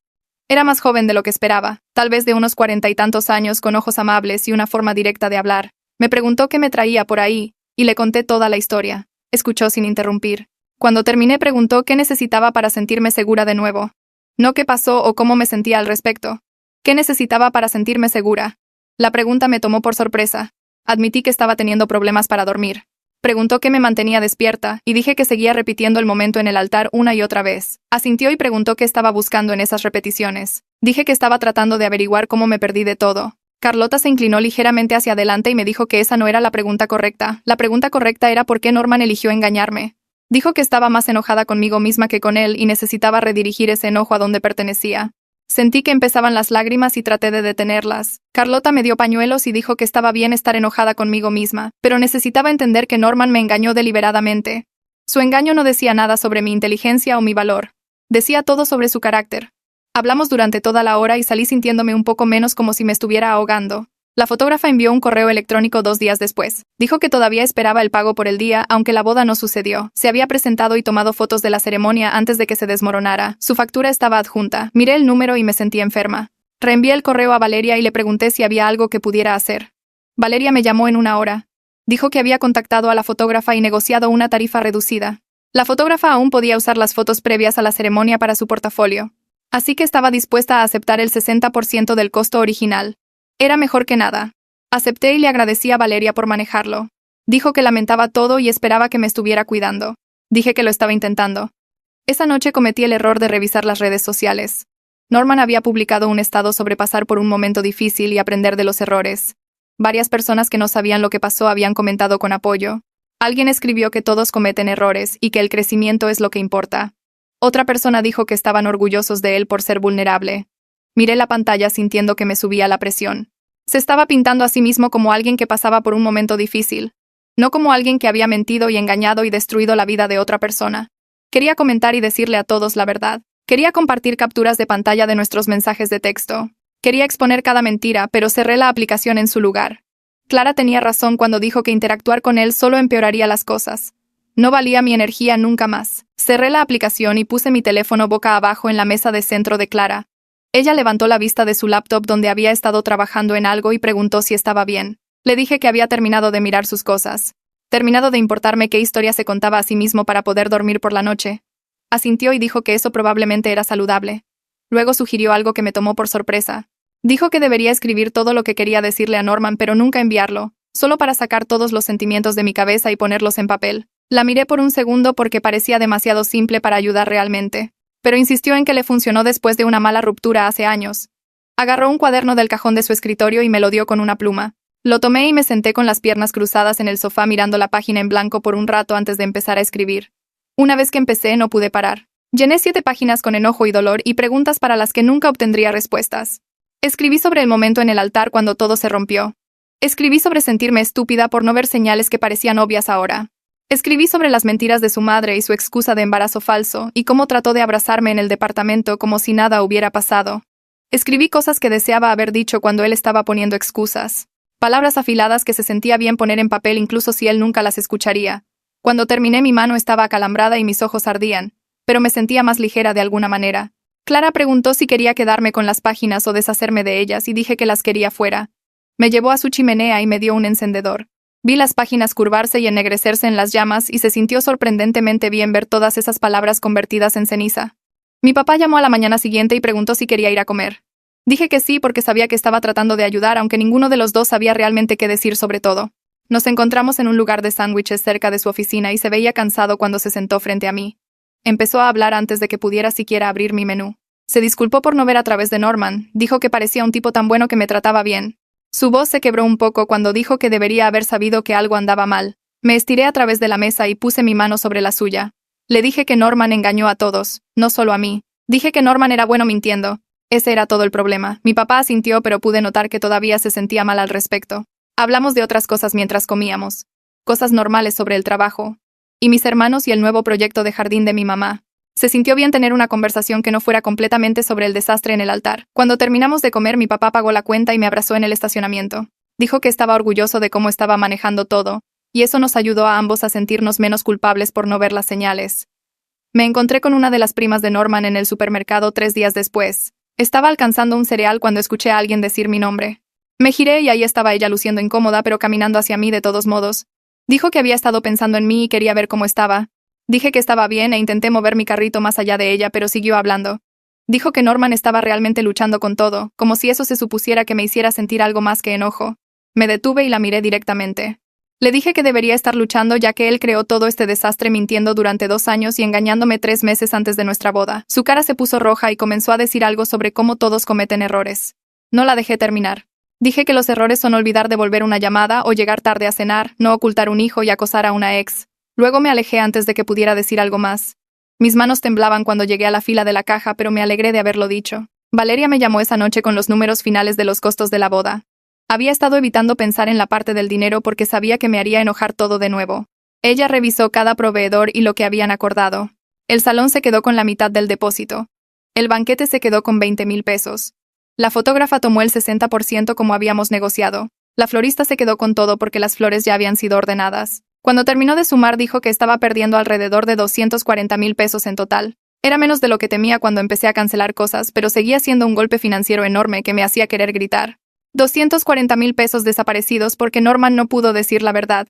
Era más joven de lo que esperaba, tal vez de unos 40 y tantos años, con ojos amables y una forma directa de hablar. Me preguntó qué me traía por ahí, y le conté toda la historia. Escuchó sin interrumpir. Cuando terminé preguntó qué necesitaba para sentirme segura de nuevo. No qué pasó o cómo me sentía al respecto. ¿Qué necesitaba para sentirme segura? La pregunta me tomó por sorpresa. Admití que estaba teniendo problemas para dormir. Preguntó qué me mantenía despierta, y dije que seguía repitiendo el momento en el altar una y otra vez. Asintió y preguntó qué estaba buscando en esas repeticiones. Dije que estaba tratando de averiguar cómo me perdí de todo. Carlota se inclinó ligeramente hacia adelante y me dijo que esa no era la pregunta correcta. La pregunta correcta era por qué Norman eligió engañarme. Dijo que estaba más enojada conmigo misma que con él y necesitaba redirigir ese enojo a donde pertenecía. Sentí que empezaban las lágrimas y traté de detenerlas. Carlota me dio pañuelos y dijo que estaba bien estar enojada conmigo misma, pero necesitaba entender que Norman me engañó deliberadamente. Su engaño no decía nada sobre mi inteligencia o mi valor. Decía todo sobre su carácter. Hablamos durante toda la hora y salí sintiéndome un poco menos como si me estuviera ahogando. La fotógrafa envió un correo electrónico 2 días después. Dijo que todavía esperaba el pago por el día, aunque la boda no sucedió. Se había presentado y tomado fotos de la ceremonia antes de que se desmoronara. Su factura estaba adjunta. Miré el número y me sentí enferma. Reenvié el correo a Valeria y le pregunté si había algo que pudiera hacer. Valeria me llamó en 1 hora. Dijo que había contactado a la fotógrafa y negociado una tarifa reducida. La fotógrafa aún podía usar las fotos previas a la ceremonia para su portafolio. Así que estaba dispuesta a aceptar el 60% del costo original. Era mejor que nada. Acepté y le agradecí a Valeria por manejarlo. Dijo que lamentaba todo y esperaba que me estuviera cuidando. Dije que lo estaba intentando. Esa noche cometí el error de revisar las redes sociales. Norman había publicado un estado sobre pasar por un momento difícil y aprender de los errores. Varias personas que no sabían lo que pasó habían comentado con apoyo. Alguien escribió que todos cometen errores y que el crecimiento es lo que importa. Otra persona dijo que estaban orgullosos de él por ser vulnerable. Miré la pantalla sintiendo que me subía la presión. Se estaba pintando a sí mismo como alguien que pasaba por un momento difícil, no como alguien que había mentido y engañado y destruido la vida de otra persona. Quería comentar y decirle a todos la verdad. Quería compartir capturas de pantalla de nuestros mensajes de texto. Quería exponer cada mentira, pero cerré la aplicación en su lugar. Clara tenía razón cuando dijo que interactuar con él solo empeoraría las cosas. No valía mi energía nunca más. Cerré la aplicación y puse mi teléfono boca abajo en la mesa de centro de Clara. Ella levantó la vista de su laptop donde había estado trabajando en algo y preguntó si estaba bien. Le dije que había terminado de mirar sus cosas. Terminado de importarme qué historia se contaba a sí mismo para poder dormir por la noche. Asintió y dijo que eso probablemente era saludable. Luego sugirió algo que me tomó por sorpresa. Dijo que debería escribir todo lo que quería decirle a Norman pero nunca enviarlo, solo para sacar todos los sentimientos de mi cabeza y ponerlos en papel. La miré por un segundo porque parecía demasiado simple para ayudar realmente, pero insistió en que le funcionó después de una mala ruptura hace años. Agarró un cuaderno del cajón de su escritorio y me lo dio con una pluma. Lo tomé y me senté con las piernas cruzadas en el sofá mirando la página en blanco por un rato antes de empezar a escribir. Una vez que empecé, no pude parar. Llené 7 páginas con enojo y dolor y preguntas para las que nunca obtendría respuestas. Escribí sobre el momento en el altar cuando todo se rompió. Escribí sobre sentirme estúpida por no ver señales que parecían obvias ahora. Escribí sobre las mentiras de su madre y su excusa de embarazo falso, y cómo trató de abrazarme en el departamento como si nada hubiera pasado. Escribí cosas que deseaba haber dicho cuando él estaba poniendo excusas. Palabras afiladas que se sentía bien poner en papel incluso si él nunca las escucharía. Cuando terminé mi mano estaba acalambrada y mis ojos ardían, pero me sentía más ligera de alguna manera. Clara preguntó si quería quedarme con las páginas o deshacerme de ellas y dije que las quería fuera. Me llevó a su chimenea y me dio un encendedor. Vi las páginas curvarse y ennegrecerse en las llamas y se sintió sorprendentemente bien ver todas esas palabras convertidas en ceniza. Mi papá llamó a la mañana siguiente y preguntó si quería ir a comer. Dije que sí porque sabía que estaba tratando de ayudar aunque ninguno de los dos sabía realmente qué decir sobre todo. Nos encontramos en un lugar de sándwiches cerca de su oficina y se veía cansado cuando se sentó frente a mí. Empezó a hablar antes de que pudiera siquiera abrir mi menú. Se disculpó por no ver a través de Norman, dijo que parecía un tipo tan bueno que me trataba bien. Su voz se quebró un poco cuando dijo que debería haber sabido que algo andaba mal. Me estiré a través de la mesa y puse mi mano sobre la suya. Le dije que Norman engañó a todos, no solo a mí. Dije que Norman era bueno mintiendo. Ese era todo el problema. Mi papá asintió, pero pude notar que todavía se sentía mal al respecto. Hablamos de otras cosas mientras comíamos. Cosas normales sobre el trabajo. Y mis hermanos y el nuevo proyecto de jardín de mi mamá. Se sintió bien tener una conversación que no fuera completamente sobre el desastre en el altar. Cuando terminamos de comer, mi papá pagó la cuenta y me abrazó en el estacionamiento. Dijo que estaba orgulloso de cómo estaba manejando todo, y eso nos ayudó a ambos a sentirnos menos culpables por no ver las señales. Me encontré con una de las primas de Norman en el supermercado 3 días después. Estaba alcanzando un cereal cuando escuché a alguien decir mi nombre. Me giré y ahí estaba ella luciendo incómoda pero caminando hacia mí de todos modos. Dijo que había estado pensando en mí y quería ver cómo estaba. Dije que estaba bien e intenté mover mi carrito más allá de ella, pero siguió hablando. Dijo que Norman estaba realmente luchando con todo, como si eso se supusiera que me hiciera sentir algo más que enojo. Me detuve y la miré directamente. Le dije que debería estar luchando ya que él creó todo este desastre mintiendo durante 2 años y engañándome 3 meses antes de nuestra boda. Su cara se puso roja y comenzó a decir algo sobre cómo todos cometen errores. No la dejé terminar. Dije que los errores son olvidar devolver una llamada o llegar tarde a cenar, no ocultar un hijo y acosar a una ex. Luego me alejé antes de que pudiera decir algo más. Mis manos temblaban cuando llegué a la fila de la caja, pero me alegré de haberlo dicho. Valeria me llamó esa noche con los números finales de los costos de la boda. Había estado evitando pensar en la parte del dinero porque sabía que me haría enojar todo de nuevo. Ella revisó cada proveedor y lo que habían acordado. El salón se quedó con la mitad del depósito. El banquete se quedó con 20,000 pesos. La fotógrafa tomó el 60% como habíamos negociado. La florista se quedó con todo porque las flores ya habían sido ordenadas. Cuando terminó de sumar dijo que estaba perdiendo alrededor de 240,000 pesos en total. Era menos de lo que temía cuando empecé a cancelar cosas, pero seguía siendo un golpe financiero enorme que me hacía querer gritar. 240,000 pesos desaparecidos porque Norman no pudo decir la verdad.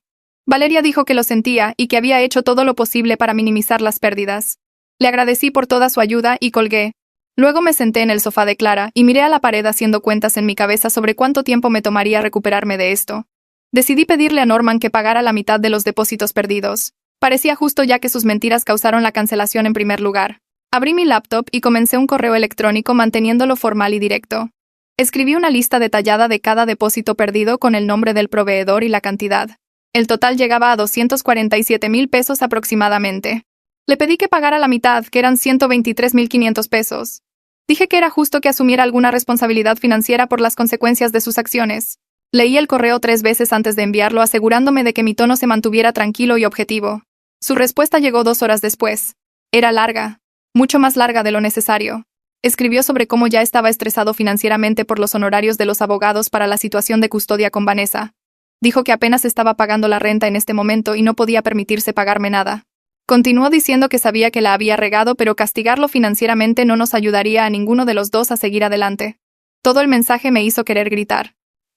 Valeria dijo que lo sentía y que había hecho todo lo posible para minimizar las pérdidas. Le agradecí por toda su ayuda y colgué. Luego me senté en el sofá de Clara y miré a la pared haciendo cuentas en mi cabeza sobre cuánto tiempo me tomaría recuperarme de esto. Decidí pedirle a Norman que pagara la mitad de los depósitos perdidos. Parecía justo ya que sus mentiras causaron la cancelación en primer lugar. Abrí mi laptop y comencé un correo electrónico manteniéndolo formal y directo. Escribí una lista detallada de cada depósito perdido con el nombre del proveedor y la cantidad. El total llegaba a 247,000 pesos aproximadamente. Le pedí que pagara la mitad, que eran 123,500 pesos. Dije que era justo que asumiera alguna responsabilidad financiera por las consecuencias de sus acciones. Leí el correo 3 veces antes de enviarlo, asegurándome de que mi tono se mantuviera tranquilo y objetivo. Su respuesta llegó 2 horas después. Era larga, mucho más larga de lo necesario. Escribió sobre cómo ya estaba estresado financieramente por los honorarios de los abogados para la situación de custodia con Vanessa. Dijo que apenas estaba pagando la renta en este momento y no podía permitirse pagarme nada. Continuó diciendo que sabía que la había regado, pero castigarlo financieramente no nos ayudaría a ninguno de los dos a seguir adelante. Todo el mensaje me hizo querer gritar.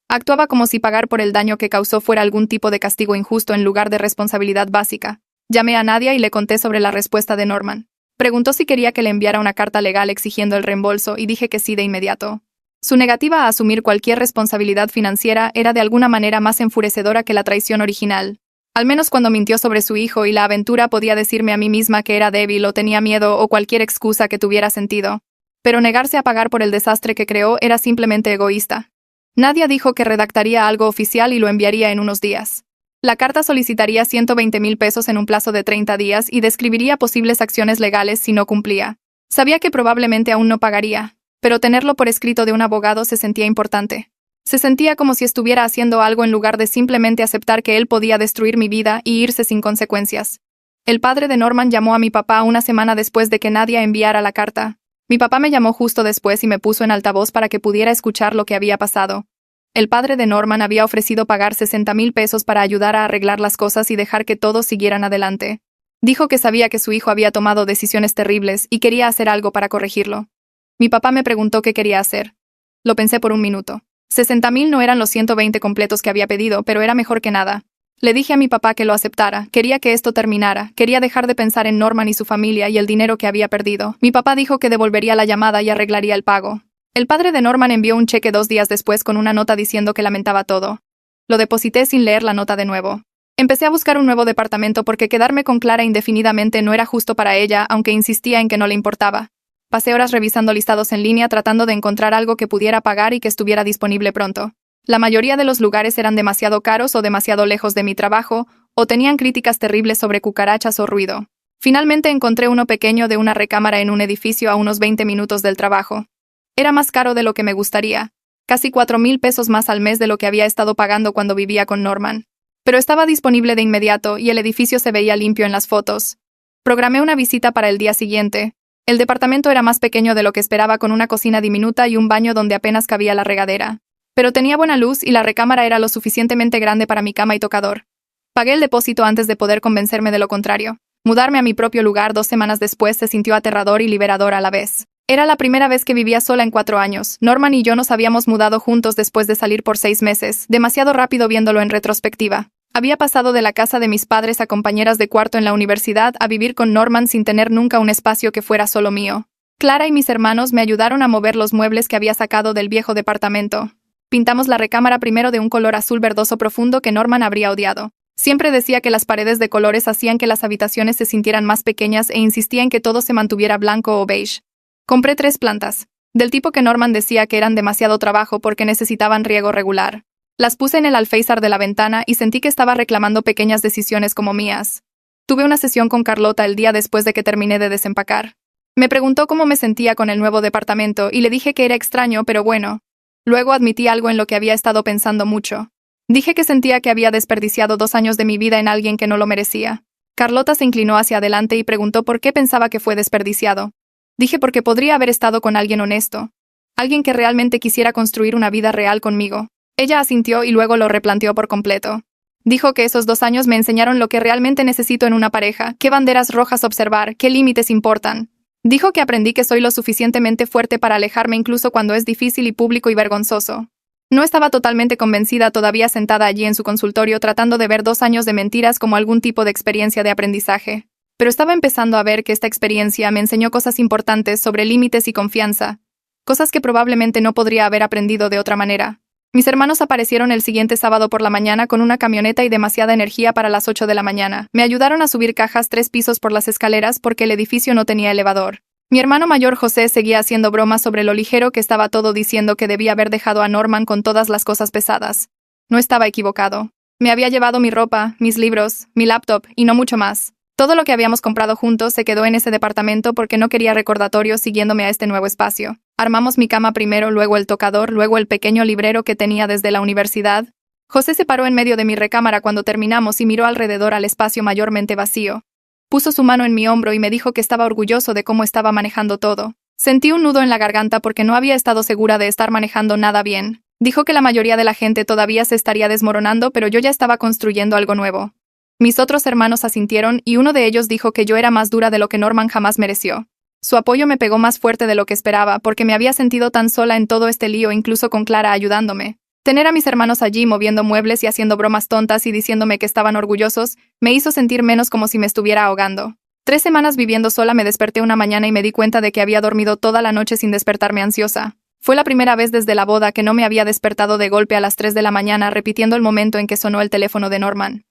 Actuaba como si pagar por el daño que causó fuera algún tipo de castigo injusto en lugar de responsabilidad básica. Llamé a Nadia y le conté sobre la respuesta de Norman. Preguntó si quería que le enviara una carta legal exigiendo el reembolso y dije que sí de inmediato. Su negativa a asumir cualquier responsabilidad financiera era de alguna manera más enfurecedora que la traición original. Al menos cuando mintió sobre su hijo y la aventura podía decirme a mí misma que era débil o tenía miedo o cualquier excusa que tuviera sentido. Pero negarse a pagar por el desastre que creó era simplemente egoísta. Nadia dijo que redactaría algo oficial y lo enviaría en unos días. La carta solicitaría 120,000 pesos en un plazo de 30 días y describiría posibles acciones legales si no cumplía. Sabía que probablemente aún no pagaría, pero tenerlo por escrito de un abogado se sentía importante. Se sentía como si estuviera haciendo algo en lugar de simplemente aceptar que él podía destruir mi vida y irse sin consecuencias. El padre de Norman llamó a mi papá una semana después de que Nadia enviara la carta. Mi papá me llamó justo después y me puso en altavoz para que pudiera escuchar lo que había pasado. El padre de Norman había ofrecido pagar 60,000 pesos para ayudar a arreglar las cosas y dejar que todos siguieran adelante. Dijo que sabía que su hijo había tomado decisiones terribles y quería hacer algo para corregirlo. Mi papá me preguntó qué quería hacer. Lo pensé por un minuto. 60,000 no eran los 120 completos que había pedido, pero era mejor que nada. Le dije a mi papá que lo aceptara, quería que esto terminara, quería dejar de pensar en Norman y su familia y el dinero que había perdido. Mi papá dijo que devolvería la llamada y arreglaría el pago. El padre de Norman envió un cheque 2 días después con una nota diciendo que lamentaba todo. Lo deposité sin leer la nota de nuevo. Empecé a buscar un nuevo departamento porque quedarme con Clara indefinidamente no era justo para ella, aunque insistía en que no le importaba. Pasé horas revisando listados en línea tratando de encontrar algo que pudiera pagar y que estuviera disponible pronto. La mayoría de los lugares eran demasiado caros o demasiado lejos de mi trabajo, o tenían críticas terribles sobre cucarachas o ruido. Finalmente encontré uno pequeño de una recámara en un edificio a unos 20 minutos del trabajo. Era más caro de lo que me gustaría, casi 4,000 pesos más al mes de lo que había estado pagando cuando vivía con Norman. Pero estaba disponible de inmediato y el edificio se veía limpio en las fotos. Programé una visita para el día siguiente. El departamento era más pequeño de lo que esperaba, con una cocina diminuta y un baño donde apenas cabía la regadera. Pero tenía buena luz y la recámara era lo suficientemente grande para mi cama y tocador. Pagué el depósito antes de poder convencerme de lo contrario. Mudarme a mi propio lugar 2 semanas después se sintió aterrador y liberador a la vez. Era la primera vez que vivía sola en 4 años. Norman y yo nos habíamos mudado juntos después de salir por 6 meses, demasiado rápido viéndolo en retrospectiva. Había pasado de la casa de mis padres a compañeras de cuarto en la universidad a vivir con Norman sin tener nunca un espacio que fuera solo mío. Clara y mis hermanos me ayudaron a mover los muebles que había sacado del viejo departamento. Pintamos la recámara primero de un color azul verdoso profundo que Norman habría odiado. Siempre decía que las paredes de colores hacían que las habitaciones se sintieran más pequeñas e insistía en que todo se mantuviera blanco o beige. Compré 3 plantas, del tipo que Norman decía que eran demasiado trabajo porque necesitaban riego regular. Las puse en el alféizar de la ventana y sentí que estaba reclamando pequeñas decisiones como mías. Tuve una sesión con Carlota el día después de que terminé de desempacar. Me preguntó cómo me sentía con el nuevo departamento y le dije que era extraño, pero bueno. Luego admití algo en lo que había estado pensando mucho. Dije que sentía que había desperdiciado 2 años de mi vida en alguien que no lo merecía. Carlota se inclinó hacia adelante y preguntó por qué pensaba que fue desperdiciado. Dije porque podría haber estado con alguien honesto. Alguien que realmente quisiera construir una vida real conmigo. Ella asintió y luego lo replanteó por completo. Dijo que esos 2 años me enseñaron lo que realmente necesito en una pareja, qué banderas rojas observar, qué límites importan. Dijo que aprendí que soy lo suficientemente fuerte para alejarme incluso cuando es difícil y público y vergonzoso. No estaba totalmente convencida, todavía sentada allí en su consultorio tratando de ver 2 años de mentiras como algún tipo de experiencia de aprendizaje. Pero estaba empezando a ver que esta experiencia me enseñó cosas importantes sobre límites y confianza, cosas que probablemente no podría haber aprendido de otra manera. Mis hermanos aparecieron el siguiente sábado por la mañana con una camioneta y demasiada energía para las 8 de la mañana. Me ayudaron a subir cajas 3 pisos por las escaleras porque el edificio no tenía elevador. Mi hermano mayor José seguía haciendo bromas sobre lo ligero que estaba todo, diciendo que debía haber dejado a Norman con todas las cosas pesadas. No estaba equivocado. Me había llevado mi ropa, mis libros, mi laptop y no mucho más. Todo lo que habíamos comprado juntos se quedó en ese departamento porque no quería recordatorios siguiéndome a este nuevo espacio. Armamos mi cama primero, luego el tocador, luego el pequeño librero que tenía desde la universidad. José se paró en medio de mi recámara cuando terminamos y miró alrededor al espacio mayormente vacío. Puso su mano en mi hombro y me dijo que estaba orgulloso de cómo estaba manejando todo. Sentí un nudo en la garganta porque no había estado segura de estar manejando nada bien. Dijo que la mayoría de la gente todavía se estaría desmoronando, pero yo ya estaba construyendo algo nuevo. Mis otros hermanos asintieron y uno de ellos dijo que yo era más dura de lo que Norman jamás mereció. Su apoyo me pegó más fuerte de lo que esperaba porque me había sentido tan sola en todo este lío, incluso con Clara ayudándome. Tener a mis hermanos allí moviendo muebles y haciendo bromas tontas y diciéndome que estaban orgullosos, me hizo sentir menos, como si me estuviera ahogando. 3 semanas viviendo sola, me desperté una mañana y me di cuenta de que había dormido toda la noche sin despertarme ansiosa. Fue la primera vez desde la boda que no me había despertado de golpe a las 3 de la mañana, repitiendo el momento en que sonó el teléfono de Norman.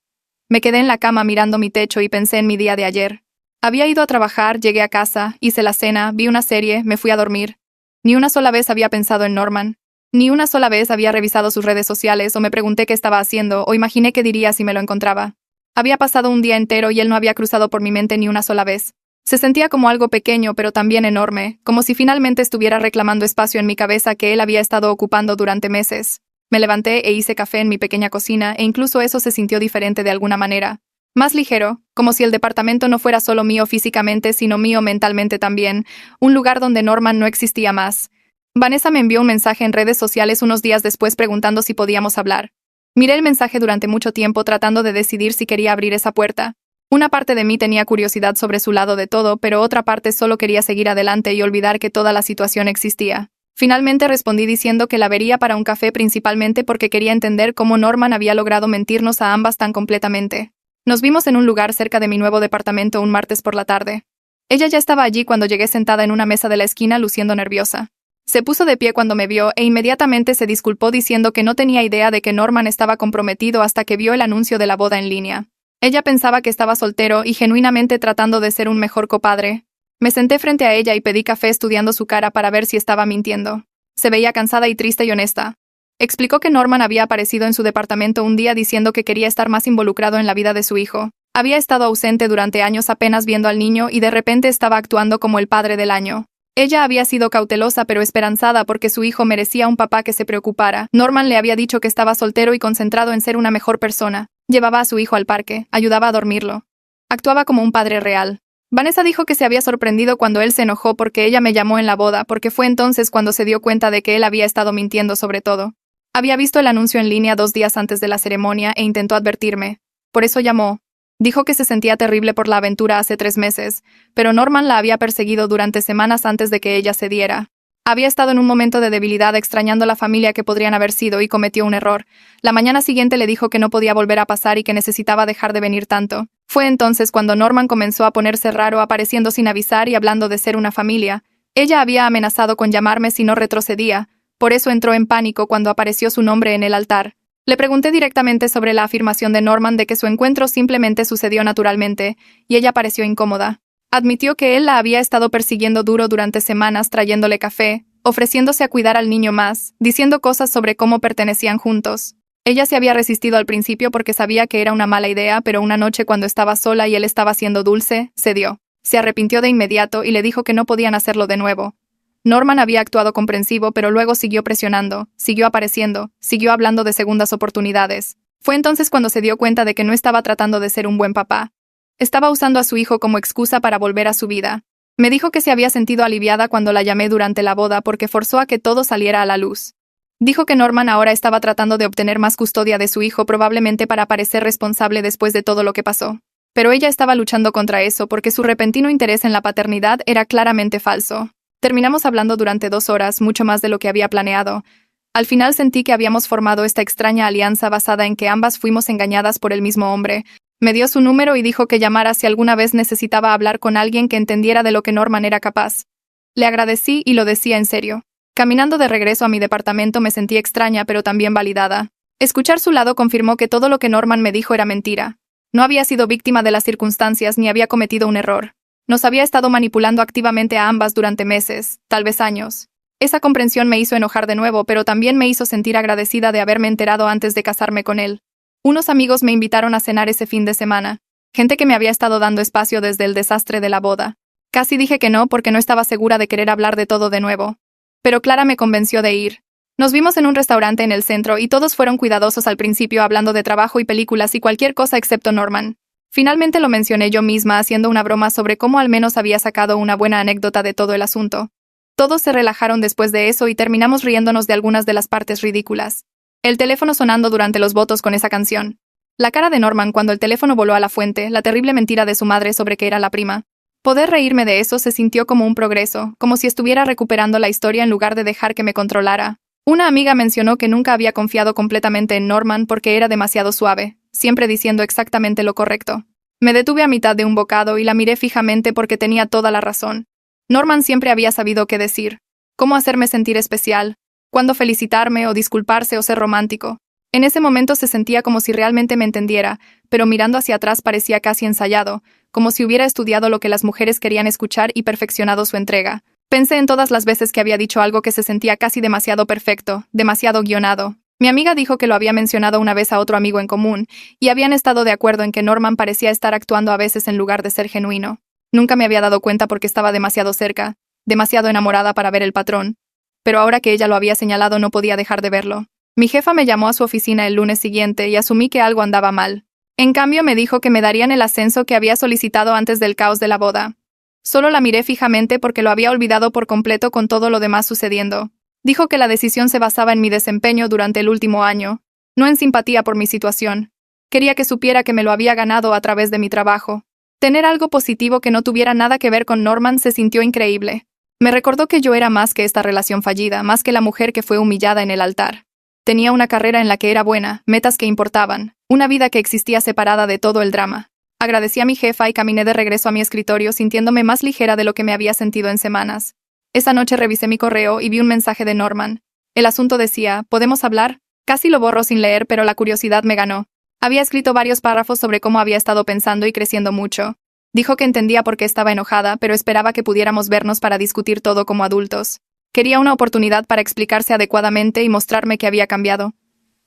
Me quedé en la cama mirando mi techo y pensé en mi día de ayer. Había ido a trabajar, llegué a casa, hice la cena, vi una serie, me fui a dormir. Ni una sola vez había pensado en Norman. Ni una sola vez había revisado sus redes sociales o me pregunté qué estaba haciendo o imaginé qué diría si me lo encontraba. Había pasado un día entero y él no había cruzado por mi mente ni una sola vez. Se sentía como algo pequeño pero también enorme, como si finalmente estuviera reclamando espacio en mi cabeza que él había estado ocupando durante meses. Me levanté e hice café en mi pequeña cocina e incluso eso se sintió diferente de alguna manera. Más ligero, como si el departamento no fuera solo mío físicamente sino mío mentalmente también, un lugar donde Norman no existía más. Vanessa me envió un mensaje en redes sociales unos días después preguntando si podíamos hablar. Miré el mensaje durante mucho tiempo tratando de decidir si quería abrir esa puerta. Una parte de mí tenía curiosidad sobre su lado de todo, pero otra parte solo quería seguir adelante y olvidar que toda la situación existía. Finalmente respondí diciendo que la vería para un café, principalmente porque quería entender cómo Norman había logrado mentirnos a ambas tan completamente. Nos vimos en un lugar cerca de mi nuevo departamento un martes por la tarde. Ella ya estaba allí cuando llegué, sentada en una mesa de la esquina luciendo nerviosa. Se puso de pie cuando me vio e inmediatamente se disculpó diciendo que no tenía idea de que Norman estaba comprometido hasta que vio el anuncio de la boda en línea. Ella pensaba que estaba soltero y genuinamente tratando de ser un mejor copadre. Me senté frente a ella y pedí café estudiando su cara para ver si estaba mintiendo. Se veía cansada y triste y honesta. Explicó que Norman había aparecido en su departamento un día diciendo que quería estar más involucrado en la vida de su hijo. Había estado ausente durante años apenas viendo al niño y de repente estaba actuando como el padre del año. Ella había sido cautelosa pero esperanzada porque su hijo merecía un papá que se preocupara. Norman le había dicho que estaba soltero y concentrado en ser una mejor persona. Llevaba a su hijo al parque, ayudaba a dormirlo. Actuaba como un padre real. Vanessa dijo que se había sorprendido cuando él se enojó porque ella me llamó en la boda, porque fue entonces cuando se dio cuenta de que él había estado mintiendo sobre todo. Había visto el anuncio en línea 2 días antes de la ceremonia e intentó advertirme. Por eso llamó. Dijo que se sentía terrible por la aventura hace 3 meses, pero Norman la había perseguido durante semanas antes de que ella cediera. Había estado en un momento de debilidad extrañando la familia que podrían haber sido y cometió un error. La mañana siguiente le dijo que no podía volver a pasar y que necesitaba dejar de venir tanto. Fue entonces cuando Norman comenzó a ponerse raro, apareciendo sin avisar y hablando de ser una familia. Ella había amenazado con llamarme si no retrocedía, por eso entró en pánico cuando apareció su nombre en el altar. Le pregunté directamente sobre la afirmación de Norman de que su encuentro simplemente sucedió naturalmente, y ella pareció incómoda. Admitió que él la había estado persiguiendo duro durante semanas, trayéndole café, ofreciéndose a cuidar al niño más, diciendo cosas sobre cómo pertenecían juntos. Ella se había resistido al principio porque sabía que era una mala idea, pero una noche cuando estaba sola y él estaba siendo dulce, cedió. Se arrepintió de inmediato y le dijo que no podían hacerlo de nuevo. Norman había actuado comprensivo, pero luego siguió presionando, siguió apareciendo, siguió hablando de segundas oportunidades. Fue entonces cuando se dio cuenta de que no estaba tratando de ser un buen papá. Estaba usando a su hijo como excusa para volver a su vida. Me dijo que se había sentido aliviada cuando la llamé durante la boda porque forzó a que todo saliera a la luz. Dijo que Norman ahora estaba tratando de obtener más custodia de su hijo, probablemente para parecer responsable después de todo lo que pasó. Pero ella estaba luchando contra eso porque su repentino interés en la paternidad era claramente falso. Terminamos hablando durante 2 horas, mucho más de lo que había planeado. Al final sentí que habíamos formado esta extraña alianza basada en que ambas fuimos engañadas por el mismo hombre. Me dio su número y dijo que llamara si alguna vez necesitaba hablar con alguien que entendiera de lo que Norman era capaz. Le agradecí y lo decía en serio. Caminando de regreso a mi departamento me sentí extraña pero también validada. Escuchar su lado confirmó que todo lo que Norman me dijo era mentira. No había sido víctima de las circunstancias ni había cometido un error. Nos había estado manipulando activamente a ambas durante meses, tal vez años. Esa comprensión me hizo enojar de nuevo, pero también me hizo sentir agradecida de haberme enterado antes de casarme con él. Unos amigos me invitaron a cenar ese fin de semana. Gente que me había estado dando espacio desde el desastre de la boda. Casi dije que no porque no estaba segura de querer hablar de todo de nuevo. Pero Clara me convenció de ir. Nos vimos en un restaurante en el centro y todos fueron cuidadosos al principio hablando de trabajo y películas y cualquier cosa excepto Norman. Finalmente lo mencioné yo misma haciendo una broma sobre cómo al menos había sacado una buena anécdota de todo el asunto. Todos se relajaron después de eso y terminamos riéndonos de algunas de las partes ridículas. El teléfono sonando durante los votos con esa canción. La cara de Norman cuando el teléfono voló a la fuente, la terrible mentira de su madre sobre que era la prima. Poder reírme de eso se sintió como un progreso, como si estuviera recuperando la historia en lugar de dejar que me controlara. Una amiga mencionó que nunca había confiado completamente en Norman porque era demasiado suave, siempre diciendo exactamente lo correcto. Me detuve a mitad de un bocado y la miré fijamente porque tenía toda la razón. Norman siempre había sabido qué decir, cómo hacerme sentir especial, cuándo felicitarme o disculparse o ser romántico. En ese momento se sentía como si realmente me entendiera, pero mirando hacia atrás parecía casi ensayado, como si hubiera estudiado lo que las mujeres querían escuchar y perfeccionado su entrega. Pensé en todas las veces que había dicho algo que se sentía casi demasiado perfecto, demasiado guionado. Mi amiga dijo que lo había mencionado una vez a otro amigo en común, y habían estado de acuerdo en que Norman parecía estar actuando a veces en lugar de ser genuino. Nunca me había dado cuenta porque estaba demasiado cerca, demasiado enamorada para ver el patrón. Pero ahora que ella lo había señalado no podía dejar de verlo. Mi jefa me llamó a su oficina el lunes siguiente y asumí que algo andaba mal. En cambio me dijo que me darían el ascenso que había solicitado antes del caos de la boda. Solo la miré fijamente porque lo había olvidado por completo con todo lo demás sucediendo. Dijo que la decisión se basaba en mi desempeño durante el último año, no en simpatía por mi situación. Quería que supiera que me lo había ganado a través de mi trabajo. Tener algo positivo que no tuviera nada que ver con Norman se sintió increíble. Me recordó que yo era más que esta relación fallida, más que la mujer que fue humillada en el altar. Tenía una carrera en la que era buena, metas que importaban, una vida que existía separada de todo el drama. Agradecí a mi jefa y caminé de regreso a mi escritorio sintiéndome más ligera de lo que me había sentido en semanas. Esa noche revisé mi correo y vi un mensaje de Norman. El asunto decía, ¿podemos hablar? Casi lo borro sin leer, pero la curiosidad me ganó. Había escrito varios párrafos sobre cómo había estado pensando y creciendo mucho. Dijo que entendía por qué estaba enojada, pero esperaba que pudiéramos vernos para discutir todo como adultos. Quería una oportunidad para explicarse adecuadamente y mostrarme que había cambiado.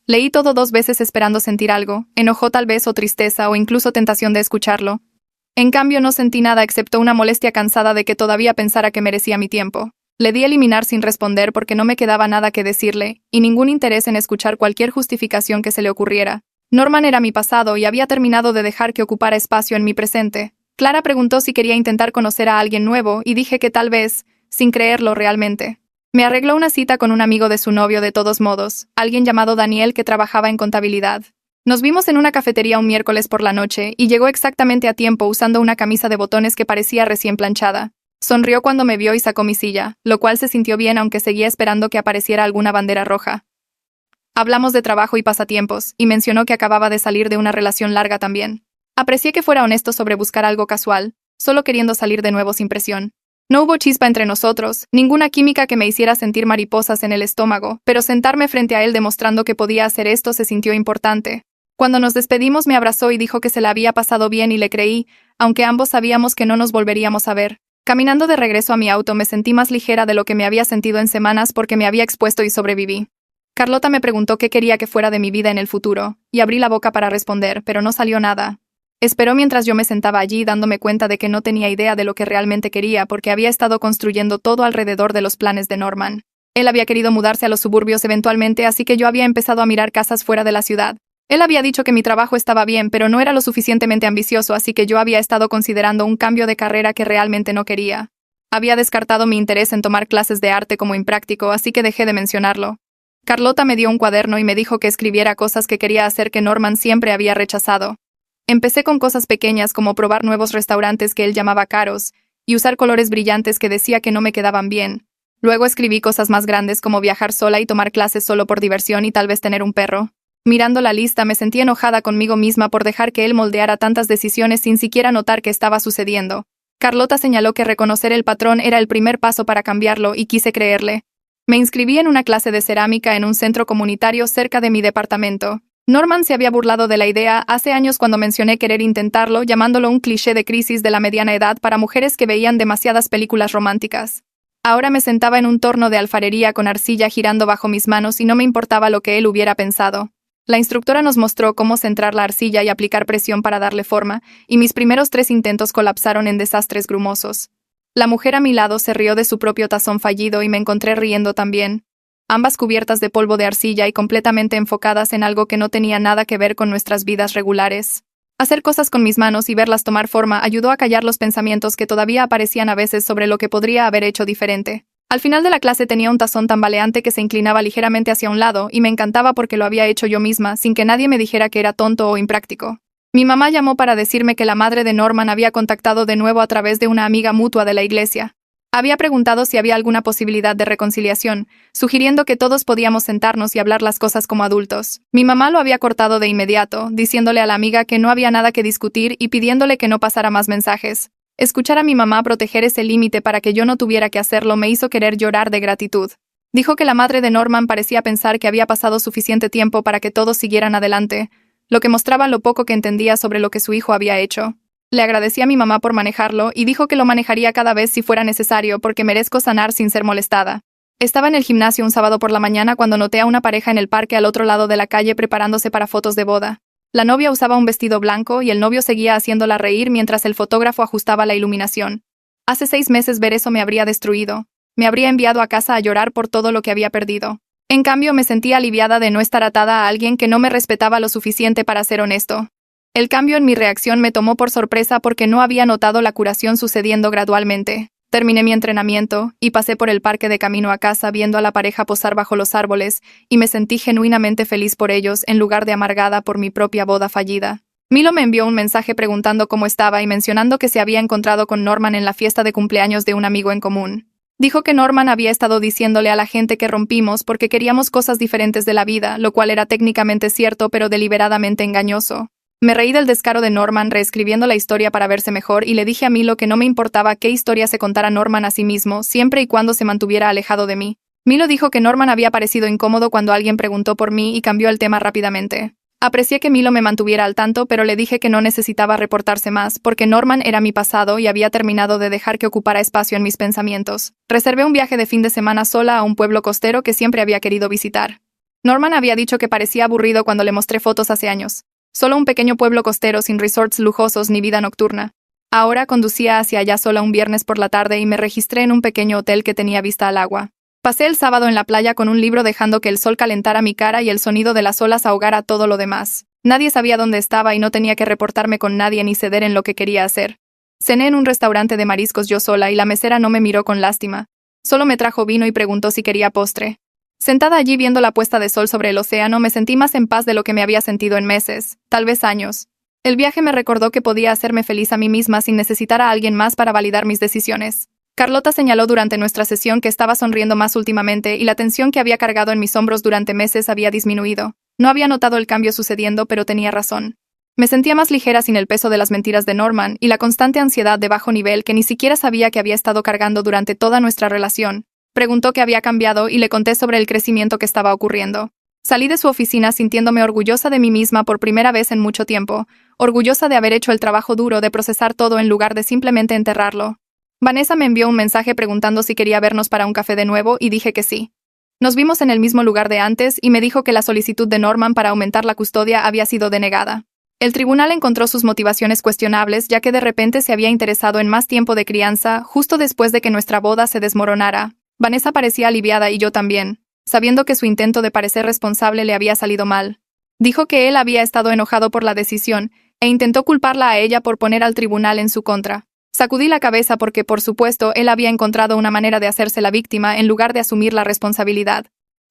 Leí todo 2 veces esperando sentir algo, enojo tal vez o tristeza o incluso tentación de escucharlo. En cambio no sentí nada excepto una molestia cansada de que todavía pensara que merecía mi tiempo. Le di a eliminar sin responder porque no me quedaba nada que decirle, y ningún interés en escuchar cualquier justificación que se le ocurriera. Norman era mi pasado y había terminado de dejar que ocupara espacio en mi presente. Clara preguntó si quería intentar conocer a alguien nuevo y dije que tal vez, sin creerlo realmente. Me arregló una cita con un amigo de su novio de todos modos, alguien llamado Daniel que trabajaba en contabilidad. Nos vimos en una cafetería un miércoles por la noche y llegó exactamente a tiempo usando una camisa de botones que parecía recién planchada. Sonrió cuando me vio y sacó mi silla, lo cual se sintió bien aunque seguía esperando que apareciera alguna bandera roja. Hablamos de trabajo y pasatiempos, y mencionó que acababa de salir de una relación larga también. Aprecié que fuera honesto sobre buscar algo casual, solo queriendo salir de nuevo sin presión. No hubo chispa entre nosotros, ninguna química que me hiciera sentir mariposas en el estómago, pero sentarme frente a él demostrando que podía hacer esto se sintió importante. Cuando nos despedimos me abrazó y dijo que se la había pasado bien y le creí, aunque ambos sabíamos que no nos volveríamos a ver. Caminando de regreso a mi auto me sentí más ligera de lo que me había sentido en semanas porque me había expuesto y sobreviví. Carlota me preguntó qué quería que fuera de mi vida en el futuro, y abrí la boca para responder, pero no salió nada. Esperó mientras yo me sentaba allí dándome cuenta de que no tenía idea de lo que realmente quería porque había estado construyendo todo alrededor de los planes de Norman. Él había querido mudarse a los suburbios eventualmente, así que yo había empezado a mirar casas fuera de la ciudad. Él había dicho que mi trabajo estaba bien, pero no era lo suficientemente ambicioso, así que yo había estado considerando un cambio de carrera que realmente no quería. Había descartado mi interés en tomar clases de arte como impráctico, así que dejé de mencionarlo. Carlota me dio un cuaderno y me dijo que escribiera cosas que quería hacer que Norman siempre había rechazado. Empecé con cosas pequeñas como probar nuevos restaurantes que él llamaba caros, y usar colores brillantes que decía que no me quedaban bien. Luego escribí cosas más grandes como viajar sola y tomar clases solo por diversión y tal vez tener un perro. Mirando la lista me sentí enojada conmigo misma por dejar que él moldeara tantas decisiones sin siquiera notar qué estaba sucediendo. Carlota señaló que reconocer el patrón era el primer paso para cambiarlo y quise creerle. Me inscribí en una clase de cerámica en un centro comunitario cerca de mi departamento. Norman se había burlado de la idea hace años cuando mencioné querer intentarlo, llamándolo un cliché de crisis de la mediana edad para mujeres que veían demasiadas películas románticas. Ahora me sentaba en un torno de alfarería con arcilla girando bajo mis manos y no me importaba lo que él hubiera pensado. La instructora nos mostró cómo centrar la arcilla y aplicar presión para darle forma, y mis primeros 3 intentos colapsaron en desastres grumosos. La mujer a mi lado se rió de su propio tazón fallido y me encontré riendo también. Ambas cubiertas de polvo de arcilla y completamente enfocadas en algo que no tenía nada que ver con nuestras vidas regulares. Hacer cosas con mis manos y verlas tomar forma ayudó a callar los pensamientos que todavía aparecían a veces sobre lo que podría haber hecho diferente. Al final de la clase tenía un tazón tambaleante que se inclinaba ligeramente hacia un lado y me encantaba porque lo había hecho yo misma, sin que nadie me dijera que era tonto o impráctico. Mi mamá llamó para decirme que la madre de Norman había contactado de nuevo a través de una amiga mutua de la iglesia. Había preguntado si había alguna posibilidad de reconciliación, sugiriendo que todos podíamos sentarnos y hablar las cosas como adultos. Mi mamá lo había cortado de inmediato, diciéndole a la amiga que no había nada que discutir y pidiéndole que no pasara más mensajes. Escuchar a mi mamá proteger ese límite para que yo no tuviera que hacerlo me hizo querer llorar de gratitud. Dijo que la madre de Norman parecía pensar que había pasado suficiente tiempo para que todos siguieran adelante, lo que mostraba lo poco que entendía sobre lo que su hijo había hecho. Le agradecí a mi mamá por manejarlo y dijo que lo manejaría cada vez si fuera necesario porque merezco sanar sin ser molestada. Estaba en el gimnasio un sábado por la mañana cuando noté a una pareja en el parque al otro lado de la calle preparándose para fotos de boda. La novia usaba un vestido blanco y el novio seguía haciéndola reír mientras el fotógrafo ajustaba la iluminación. Hace 6 meses ver eso me habría destruido. Me habría enviado a casa a llorar por todo lo que había perdido. En cambio, me sentía aliviada de no estar atada a alguien que no me respetaba lo suficiente para ser honesto. El cambio en mi reacción me tomó por sorpresa porque no había notado la curación sucediendo gradualmente. Terminé mi entrenamiento y pasé por el parque de camino a casa viendo a la pareja posar bajo los árboles y me sentí genuinamente feliz por ellos en lugar de amargada por mi propia boda fallida. Milo me envió un mensaje preguntando cómo estaba y mencionando que se había encontrado con Norman en la fiesta de cumpleaños de un amigo en común. Dijo que Norman había estado diciéndole a la gente que rompimos porque queríamos cosas diferentes de la vida, lo cual era técnicamente cierto pero deliberadamente engañoso. Me reí del descaro de Norman reescribiendo la historia para verse mejor y le dije a Milo que no me importaba qué historia se contara Norman a sí mismo, siempre y cuando se mantuviera alejado de mí. Milo dijo que Norman había parecido incómodo cuando alguien preguntó por mí y cambió el tema rápidamente. Aprecié que Milo me mantuviera al tanto, pero le dije que no necesitaba reportarse más, porque Norman era mi pasado y había terminado de dejar que ocupara espacio en mis pensamientos. Reservé un viaje de fin de semana sola a un pueblo costero que siempre había querido visitar. Norman había dicho que parecía aburrido cuando le mostré fotos hace años. Solo un pequeño pueblo costero sin resorts lujosos ni vida nocturna. Ahora conducía hacia allá sola un viernes por la tarde y me registré en un pequeño hotel que tenía vista al agua. Pasé el sábado en la playa con un libro dejando que el sol calentara mi cara y el sonido de las olas ahogara todo lo demás. Nadie sabía dónde estaba y no tenía que reportarme con nadie ni ceder en lo que quería hacer. Cené en un restaurante de mariscos yo sola y la mesera no me miró con lástima. Solo me trajo vino y preguntó si quería postre. Sentada allí viendo la puesta de sol sobre el océano, me sentí más en paz de lo que me había sentido en meses, tal vez años. El viaje me recordó que podía hacerme feliz a mí misma sin necesitar a alguien más para validar mis decisiones. Carlota señaló durante nuestra sesión que estaba sonriendo más últimamente y la tensión que había cargado en mis hombros durante meses había disminuido. No había notado el cambio sucediendo, pero tenía razón. Me sentía más ligera sin el peso de las mentiras de Norman y la constante ansiedad de bajo nivel que ni siquiera sabía que había estado cargando durante toda nuestra relación. Preguntó qué había cambiado y le conté sobre el crecimiento que estaba ocurriendo. Salí de su oficina sintiéndome orgullosa de mí misma por primera vez en mucho tiempo, orgullosa de haber hecho el trabajo duro de procesar todo en lugar de simplemente enterrarlo. Vanessa me envió un mensaje preguntando si quería vernos para un café de nuevo y dije que sí. Nos vimos en el mismo lugar de antes y me dijo que la solicitud de Norman para aumentar la custodia había sido denegada. El tribunal encontró sus motivaciones cuestionables ya que de repente se había interesado en más tiempo de crianza justo después de que nuestra boda se desmoronara. Vanessa parecía aliviada y yo también, sabiendo que su intento de parecer responsable le había salido mal. Dijo que él había estado enojado por la decisión e intentó culparla a ella por poner al tribunal en su contra. Sacudí la cabeza porque, por supuesto, él había encontrado una manera de hacerse la víctima en lugar de asumir la responsabilidad.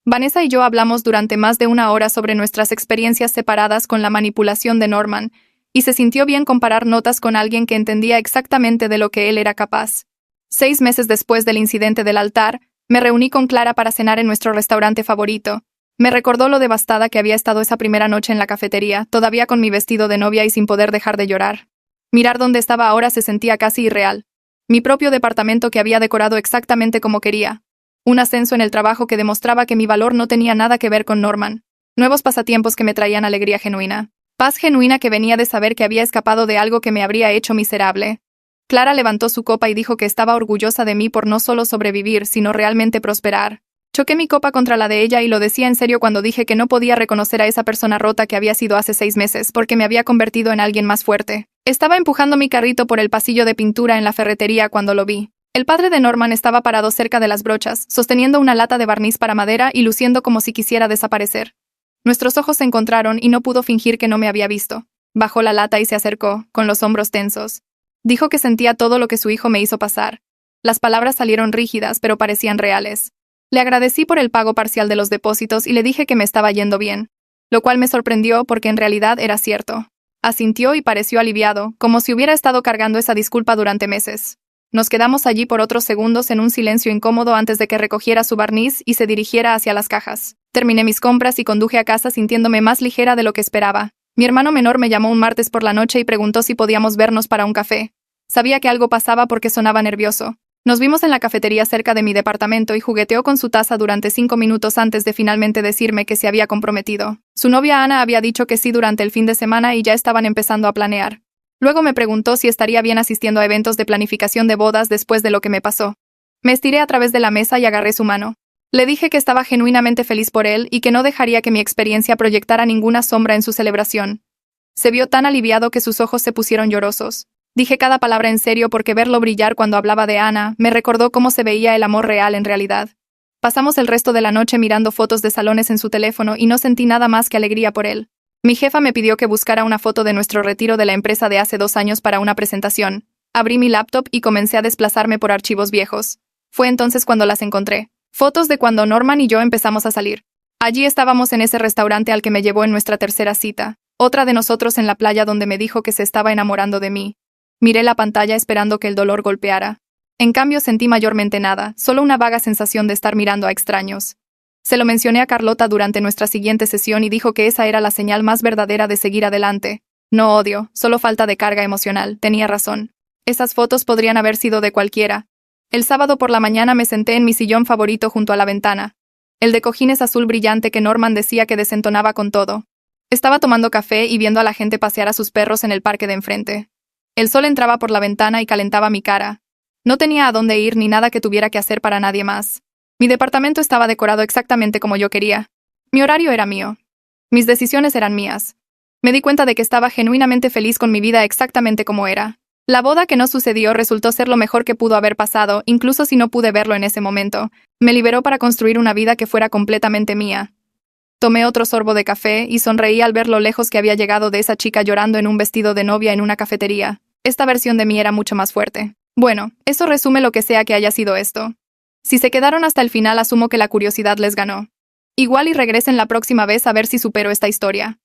Vanessa y yo hablamos durante más de 1 hora sobre nuestras experiencias separadas con la manipulación de Norman, y se sintió bien comparar notas con alguien que entendía exactamente de lo que él era capaz. 6 meses después del incidente del altar, me reuní con Clara para cenar en nuestro restaurante favorito. Me recordó lo devastada que había estado esa primera noche en la cafetería, todavía con mi vestido de novia y sin poder dejar de llorar. Mirar dónde estaba ahora se sentía casi irreal. Mi propio departamento que había decorado exactamente como quería. Un ascenso en el trabajo que demostraba que mi valor no tenía nada que ver con Norman. Nuevos pasatiempos que me traían alegría genuina. Paz genuina que venía de saber que había escapado de algo que me habría hecho miserable. Clara levantó su copa y dijo que estaba orgullosa de mí por no solo sobrevivir, sino realmente prosperar. Choqué mi copa contra la de ella y lo decía en serio cuando dije que no podía reconocer a esa persona rota que había sido hace 6 meses porque me había convertido en alguien más fuerte. Estaba empujando mi carrito por el pasillo de pintura en la ferretería cuando lo vi. El padre de Norman estaba parado cerca de las brochas, sosteniendo una lata de barniz para madera y luciendo como si quisiera desaparecer. Nuestros ojos se encontraron y no pudo fingir que no me había visto. Bajó la lata y se acercó, con los hombros tensos. Dijo que sentía todo lo que su hijo me hizo pasar. Las palabras salieron rígidas, pero parecían reales. Le agradecí por el pago parcial de los depósitos y le dije que me estaba yendo bien, lo cual me sorprendió porque en realidad era cierto. Asintió y pareció aliviado, como si hubiera estado cargando esa disculpa durante meses. Nos quedamos allí por otros segundos en un silencio incómodo antes de que recogiera su barniz y se dirigiera hacia las cajas. Terminé mis compras y conduje a casa sintiéndome más ligera de lo que esperaba. Mi hermano menor me llamó un martes por la noche y preguntó si podíamos vernos para un café. Sabía que algo pasaba porque sonaba nervioso. Nos vimos en la cafetería cerca de mi departamento y jugueteó con su taza durante 5 minutos antes de finalmente decirme que se había comprometido. Su novia Ana había dicho que sí durante el fin de semana y ya estaban empezando a planear. Luego me preguntó si estaría bien asistiendo a eventos de planificación de bodas después de lo que me pasó. Me estiré a través de la mesa y agarré su mano. Le dije que estaba genuinamente feliz por él y que no dejaría que mi experiencia proyectara ninguna sombra en su celebración. Se vio tan aliviado que sus ojos se pusieron llorosos. Dije cada palabra en serio porque verlo brillar cuando hablaba de Ana me recordó cómo se veía el amor real en realidad. Pasamos el resto de la noche mirando fotos de salones en su teléfono y no sentí nada más que alegría por él. Mi jefa me pidió que buscara una foto de nuestro retiro de la empresa de hace 2 años para una presentación. Abrí mi laptop y comencé a desplazarme por archivos viejos. Fue entonces cuando las encontré. Fotos de cuando Norman y yo empezamos a salir. Allí estábamos en ese restaurante al que me llevó en nuestra tercera cita. Otra de nosotros en la playa donde me dijo que se estaba enamorando de mí. Miré la pantalla esperando que el dolor golpeara. En cambio sentí mayormente nada, solo una vaga sensación de estar mirando a extraños. Se lo mencioné a Carlota durante nuestra siguiente sesión y dijo que esa era la señal más verdadera de seguir adelante. No odio, solo falta de carga emocional, tenía razón. Esas fotos podrían haber sido de cualquiera. El sábado por la mañana me senté en mi sillón favorito junto a la ventana. El de cojines azul brillante que Norman decía que desentonaba con todo. Estaba tomando café y viendo a la gente pasear a sus perros en el parque de enfrente. El sol entraba por la ventana y calentaba mi cara. No tenía a dónde ir ni nada que tuviera que hacer para nadie más. Mi departamento estaba decorado exactamente como yo quería. Mi horario era mío. Mis decisiones eran mías. Me di cuenta de que estaba genuinamente feliz con mi vida exactamente como era. La boda que no sucedió resultó ser lo mejor que pudo haber pasado, incluso si no pude verlo en ese momento. Me liberó para construir una vida que fuera completamente mía. Tomé otro sorbo de café y sonreí al ver lo lejos que había llegado de esa chica llorando en un vestido de novia en una cafetería. Esta versión de mí era mucho más fuerte. Bueno, eso resume lo que sea que haya sido esto. Si se quedaron hasta el final, asumo que la curiosidad les ganó. Igual y regresen la próxima vez a ver si supero esta historia.